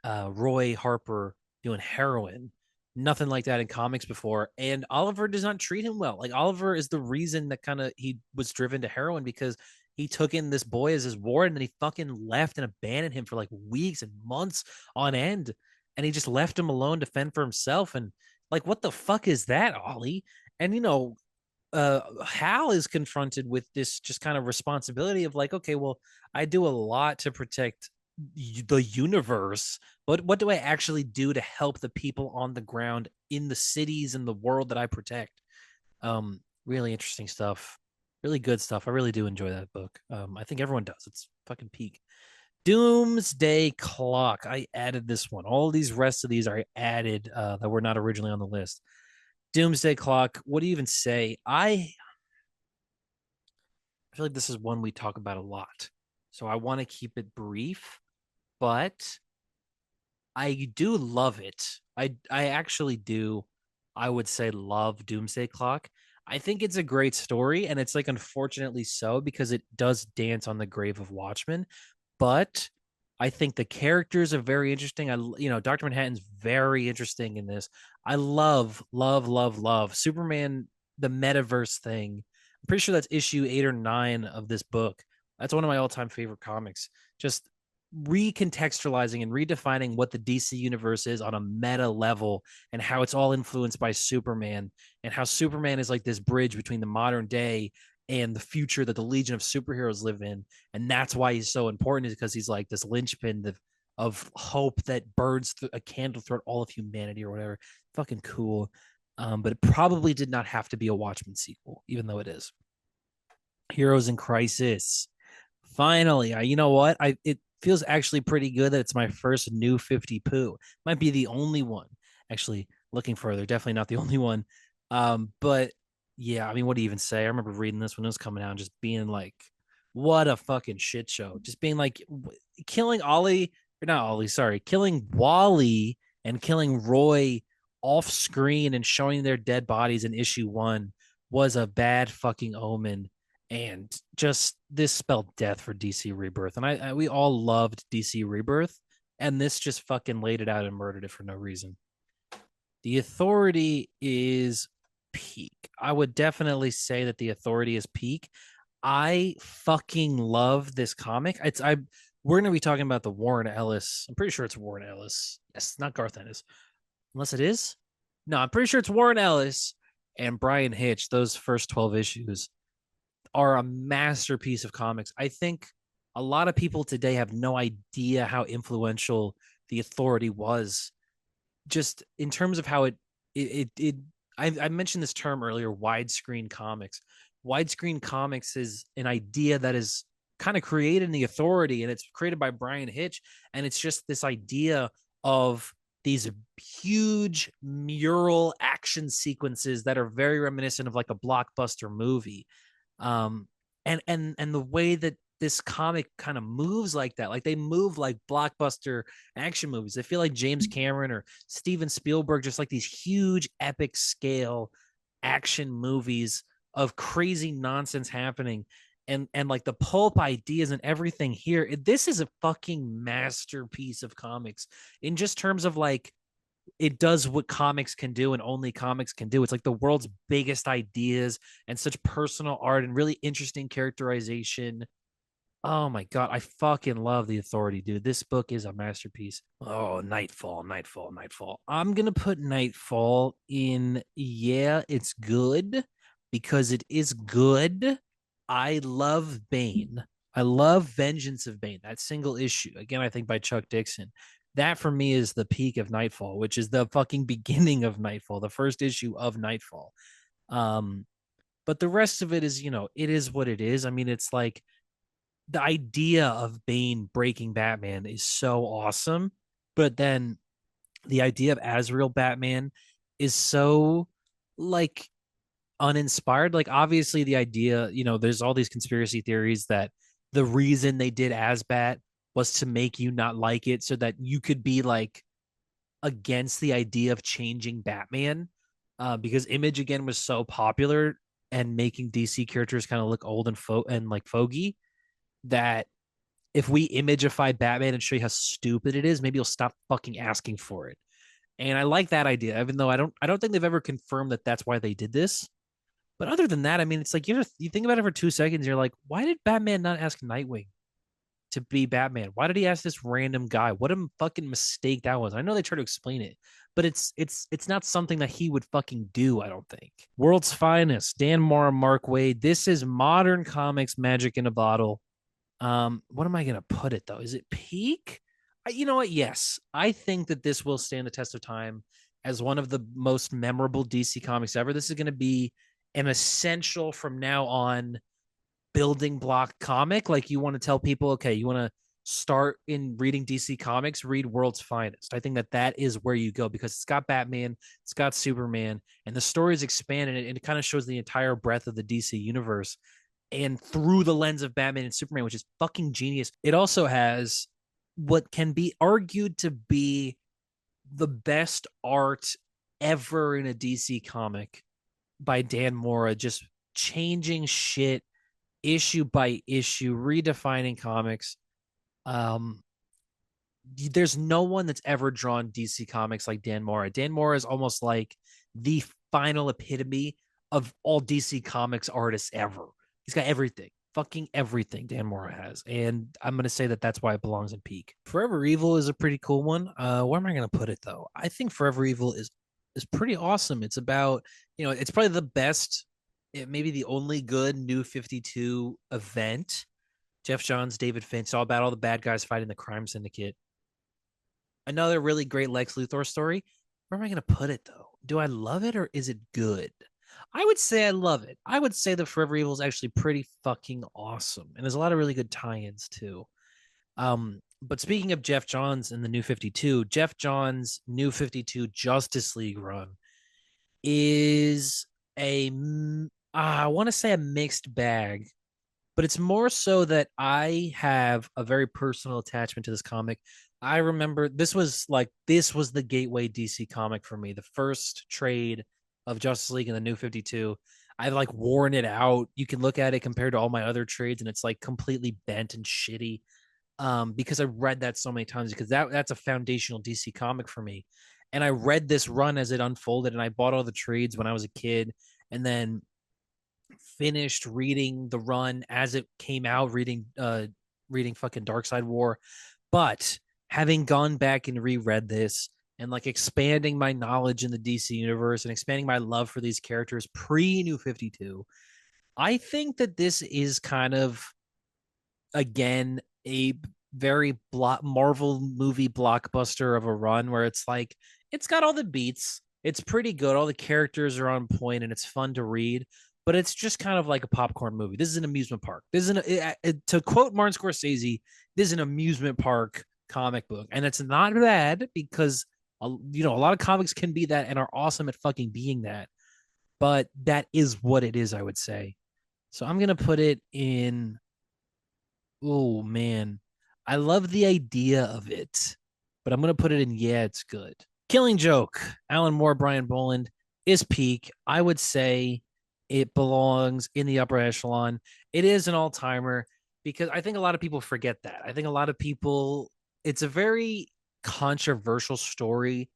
Roy Harper doing heroin. Nothing like that in comics before. And Oliver does not treat him well. Like Oliver is the reason that kind of he was driven to heroin because he took in this boy as his ward and then he fucking left and abandoned him for like weeks and months on end. And he just left him alone to fend for himself. And like, what the fuck is that, Ollie? And Hal is confronted with this just kind of responsibility of like, okay, well, I do a lot to protect the universe, but what do I actually do to help the people on the ground in the cities and the world that I protect? Really interesting stuff, really good stuff. I really do enjoy that book. I think everyone does. It's fucking peak. Doomsday Clock. I added this one. All these rest of these are added that were not originally on the list. Doomsday Clock. What do you even say? I feel like this is one we talk about a lot. So I want to keep it brief, but I do love it. I actually do. I would say love Doomsday Clock. I think it's a great story, and it's like unfortunately so because it does dance on the grave of Watchmen. But I think the characters are very interesting. Dr. Manhattan's very interesting in this. I love, love, love, love Superman, the metaverse thing. I'm pretty sure that's issue 8 or 9 of this book. That's one of my all-time favorite comics. Just recontextualizing and redefining what the DC universe is on a meta level and how it's all influenced by Superman and how Superman is like this bridge between the modern day and the future that the Legion of Superheroes live in. And that's why he's so important, is because he's like this linchpin of hope that burns a candle throughout all of humanity or whatever. Fucking cool. But it probably did not have to be a Watchmen sequel, even though it is. Heroes in Crisis. Finally, you know what? It feels actually pretty good that it's my first new 50 poo. Might be the only one. Actually, looking further, definitely not the only one. But yeah, I mean, what do you even say? I remember reading this when it was coming out and just being like, what a fucking shit show. Just being like killing Ollie, or not Ollie, sorry, killing Wally and killing Roy off screen and showing their dead bodies in issue 1 was a bad fucking omen, and just this spelled death for DC Rebirth. And we all loved DC Rebirth, and this just fucking laid it out and murdered it for no reason. The Authority is peak. I would definitely say that the Authority is peak. I fucking love this comic. We're gonna be talking about the Warren Ellis. I'm pretty sure it's Warren Ellis. Yes, not Garth Ennis. Unless it is. No, I'm pretty sure it's Warren Ellis and Brian Hitch. Those first 12 issues are a masterpiece of comics. I think a lot of people today have no idea how influential the Authority was, just in terms of how I mentioned this term earlier, widescreen comics. Widescreen comics is an idea that is kind of created in the Authority, and it's created by Brian Hitch, and it's just this idea of these huge mural action sequences that are very reminiscent of like a blockbuster movie. And the way that this comic kind of moves like that, like they move like blockbuster action movies. I feel like James Cameron or Steven Spielberg, just like these huge epic scale action movies of crazy nonsense happening, and like the pulp ideas and everything here. This is a fucking masterpiece of comics in just terms of like, it does what comics can do and only comics can do. It's like the world's biggest ideas and such personal art and really interesting characterization. Oh my god, I fucking love the Authority, dude. This book is a masterpiece. Oh, Nightfall, Nightfall, Nightfall. I'm gonna put Nightfall in. Yeah, it's good because it is good. I love Bane. I love Vengeance of Bane. That single issue, again, I think by Chuck Dixon. That for me is the peak of Nightfall, which is the fucking beginning of Nightfall, the first issue of Nightfall. Um, but the rest of it is, it is what it is. I mean, it's like the idea of Bane breaking Batman is so awesome, but then the idea of Azrael Batman is so like uninspired. Like obviously the idea, there's all these conspiracy theories that the reason they did Asbat was to make you not like it so that you could be like against the idea of changing Batman, because Image again was so popular and making DC characters kind of look old and like fogey, that if we imagify Batman and show you how stupid it is, maybe you'll stop fucking asking for it. And I like that idea, even though I don't think they've ever confirmed that that's why they did this. But other than that, I mean, it's like you think about it for 2 seconds, you're like, why did Batman not ask Nightwing to be Batman? Why did he ask this random guy? What a fucking mistake that was. I know they try to explain it, but it's not something that he would fucking do, I don't think. World's Finest, Dan Mora, Mark Waid. This is modern comics magic in a bottle. What am I gonna put it though? Is it peak? You know what? Yes, I think that this will stand the test of time as one of the most memorable DC comics ever. This is going to be an essential from now on building block comic. Like you want to tell people, okay, you want to start in reading DC comics, read World's Finest. I think that is where you go because it's got Batman, it's got Superman, and the story is expanded and it kind of shows the entire breadth of the DC universe and through the lens of Batman and Superman, which is fucking genius. It also has what can be argued to be the best art ever in a DC comic by Dan Mora, just changing shit issue by issue, redefining comics. There's no one that's ever drawn DC comics like Dan Mora. Dan Mora is almost like the final epitome of all DC comics artists ever. He's got everything. fucking everything Dan Mora has, and I'm gonna say that that's why it belongs in peak. Forever Evil is a pretty cool one. Where am I gonna put it though? I think Forever Evil is pretty awesome. It's about, it's probably the best, maybe the only good New 52 event. Geoff Johns, David Finch, all about all the bad guys fighting the crime syndicate. Another really great Lex Luthor story. Where am I gonna put it though? Do I love it or is it good? I would say I love it. I would say that Forever Evil is actually pretty fucking awesome, and there's a lot of really good tie-ins too. But speaking of Geoff Johns and the New 52, Geoff Johns' New 52 Justice League run is I want to say a mixed bag, but it's more so that I have a very personal attachment to this comic. I remember this was the gateway DC comic for me. The first trade of Justice League in the New 52. I've like worn it out. You can look at it compared to all my other trades, and it's like completely bent and shitty. Because I read that so many times, because that's a foundational DC comic for me. And I read this run as it unfolded, and I bought all the trades when I was a kid, and then finished reading the run as it came out, reading fucking Dark Side War. But having gone back and reread this and like expanding my knowledge in the DC universe and expanding my love for these characters pre New 52, I think that this is kind of, again, a very Marvel movie blockbuster of a run where it's like, it's got all the beats, it's pretty good, all the characters are on point, and it's fun to read, but it's just kind of like a popcorn movie. This is an amusement park. This is to quote Martin Scorsese, this is an amusement park comic book, and it's not bad because a lot of comics can be that and are awesome at fucking being that, but that is what it is, I would say. So I'm gonna put it in. Oh man, I love the idea of it, but I'm gonna put it in. Yeah, it's good. Killing Joke, Alan Moore, Brian Boland is peak. I would say it belongs in the upper echelon. It is an all timer because I think a lot of people forget that. I think a lot of people. It's a very controversial story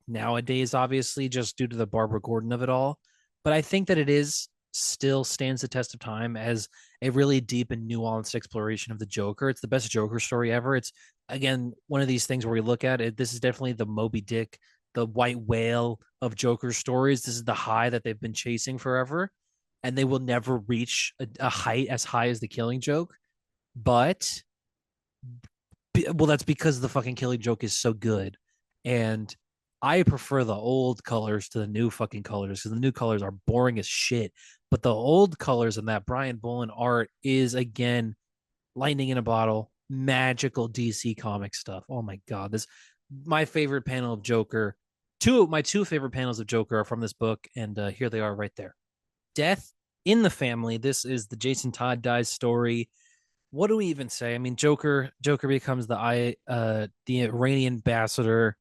nowadays, obviously, just due to the Barbara Gordon of it all. But I think that it is still stands the test of time as a really deep and nuanced exploration of the Joker. It's the best Joker story ever. It's, again, one of these things where we look at it. This is definitely the Moby Dick, the white whale of Joker stories. This is the high that they've been chasing forever, and they will never reach a height as high as the Killing Joke. But well, that's because the fucking Killing Joke is so good, and I prefer the old colors to the new fucking colors because the new colors are boring as shit. But the old colors in that Brian Boland art is, again, lightning in a bottle, magical DC comic stuff. Oh my god, this my favorite panel of Joker. My two favorite panels of Joker are from this book, and here they are right there. Death in the Family. This is the Jason Todd dies story. What do we even say? I mean, Joker becomes the Iranian ambassador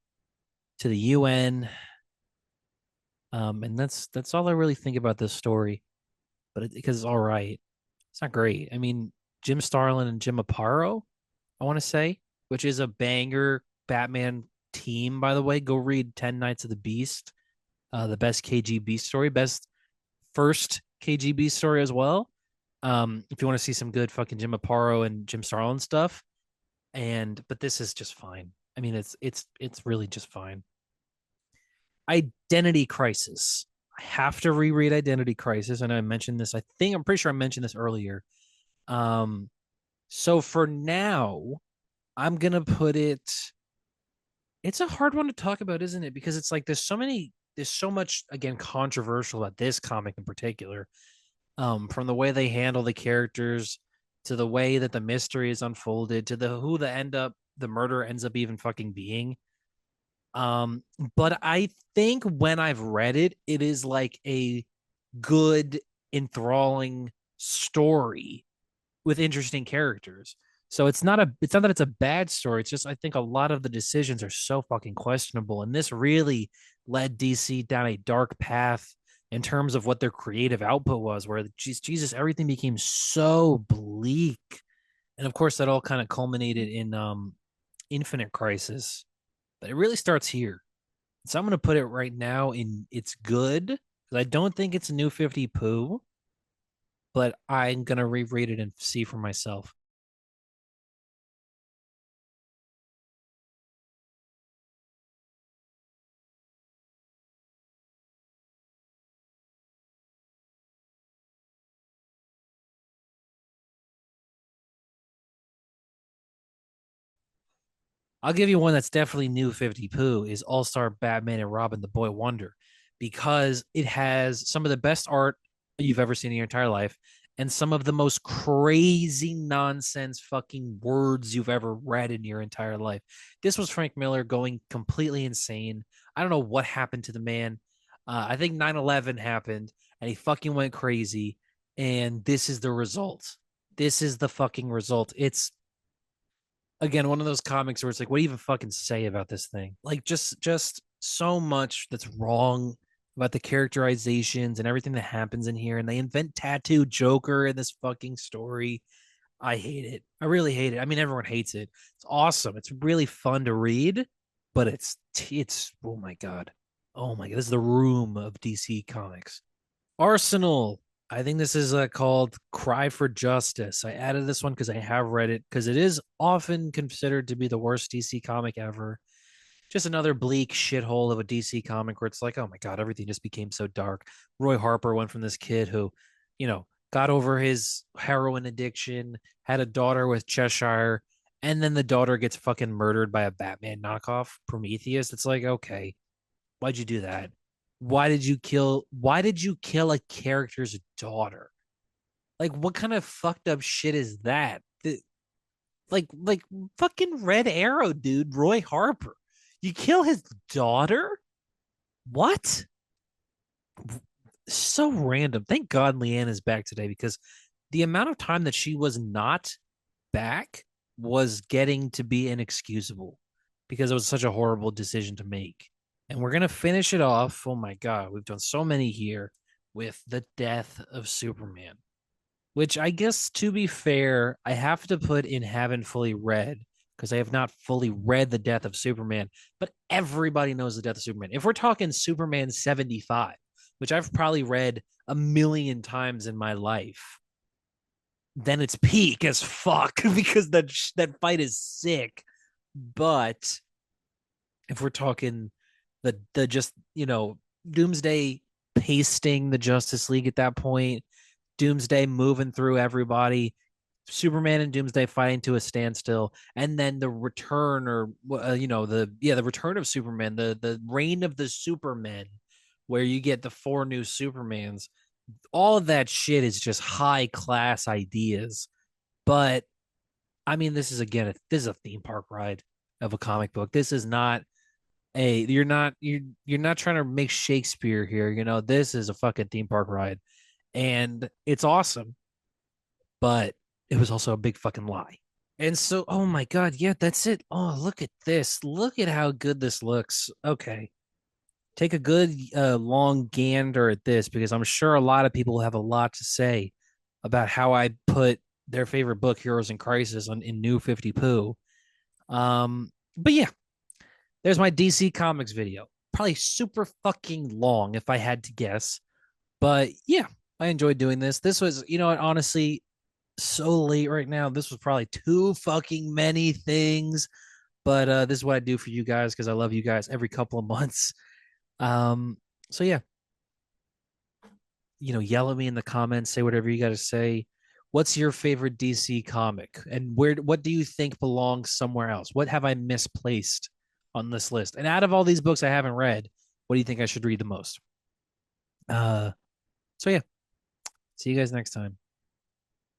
to the UN. And that's all I really think about this story. But because it's all right, it's not great. I mean, Jim Starlin and Jim Aparo, I want to say, which is a banger Batman team, by the way. Go read 10 Nights of the Beast, the best KGB story, best first KGB story as well. If you want to see some good fucking Jim Aparo and Jim Starlin stuff. But this is just fine. I mean, it's really just fine. Identity Crisis. I have to reread Identity Crisis, and I mentioned this. I'm pretty sure I mentioned this earlier. So for now, I'm gonna put it. It's a hard one to talk about, isn't it? Because it's like there's so much, again, controversial about this comic in particular. From the way they handle the characters to the way that the mystery is unfolded to who the murder ends up even fucking being. But I think when I've read it, it is like a good, enthralling story with interesting characters. So it's not that it's a bad story. It's just I think a lot of the decisions are so fucking questionable, and this really led DC down a dark path in terms of what their creative output was. Where Jesus, everything became so bleak, and of course that all kind of culminated in Infinite Crisis. But it really starts here. So I'm going to put it right now in it's good because I don't think it's a new 50 poo. but I'm gonna reread it and see for myself. I'll give you one that's definitely new 50 poo is All Star Batman and Robin the Boy Wonder because it has some of the best art you've ever seen in your entire life and some of the most crazy nonsense fucking words you've ever read in your entire life. This was Frank Miller going completely insane. I don't know what happened to the man. I think 9/11 happened and he fucking went crazy. And this is the result. This is the fucking result. It's again one of those comics where it's like, what do you even fucking say about this thing? Like, just so much that's wrong about the characterizations and everything that happens in here. And they invent tattoo Joker in this fucking story. I hate it. I really hate it. I mean, everyone hates it. It's awesome. It's really fun to read, but it's oh my god. Oh my god. This is the room of DC comics. Arsenal. I think this is called Cry for Justice. I added this one because I have read it because it is often considered to be the worst DC comic ever. Just another bleak shithole of a DC comic where it's like, oh my God, everything just became so dark. Roy Harper went from this kid who, got over his heroin addiction, had a daughter with Cheshire, and then the daughter gets fucking murdered by a Batman knockoff, Prometheus. It's like, okay, why'd you do that? Why did you kill a character's daughter? Like what kind of fucked up shit is that? Like fucking Red Arrow, dude, Roy Harper. You kill his daughter? What? So random. Thank God Leanne is back today because the amount of time that she was not back was getting to be inexcusable because it was such a horrible decision to make. And we're going to finish it off. Oh my God, we've done so many here with the death of Superman, which I guess to be fair, I have to put in haven't fully read because I have not fully read the death of Superman, but everybody knows the death of Superman. If we're talking Superman 75, which I've probably read a million times in my life, then it's peak as fuck because that fight is sick. But if we're talking the just Doomsday pasting the Justice League at that point, Doomsday moving through everybody, Superman and Doomsday fighting to a standstill, and then the return or the return of Superman, the reign of the Supermen, where you get the four new Supermans. All of that shit is just high class ideas, but I mean, this is a theme park ride of a comic book. This is not a you're not trying to make Shakespeare here. This is a fucking theme park ride, and it's awesome, but it was also a big fucking lie. And so, oh my God, yeah, that's it. Oh, look at this. Look at how good this looks. Okay. Take a good long gander at this because I'm sure a lot of people have a lot to say about how I put their favorite book, Heroes in Crisis, in New 50 Poo. But yeah, there's my DC Comics video. Probably super fucking long if I had to guess. But yeah, I enjoyed doing this. This was, honestly, so late right now. This was probably too fucking many things. But this is what I do for you guys because I love you guys every couple of months. Um, so yeah, yell at me in the comments, say whatever you got to say. What's your favorite DC comic, and what do you think belongs somewhere else? What have I misplaced on this list? And out of all these books I haven't read, what do you think I should read the most? So yeah, see you guys next time.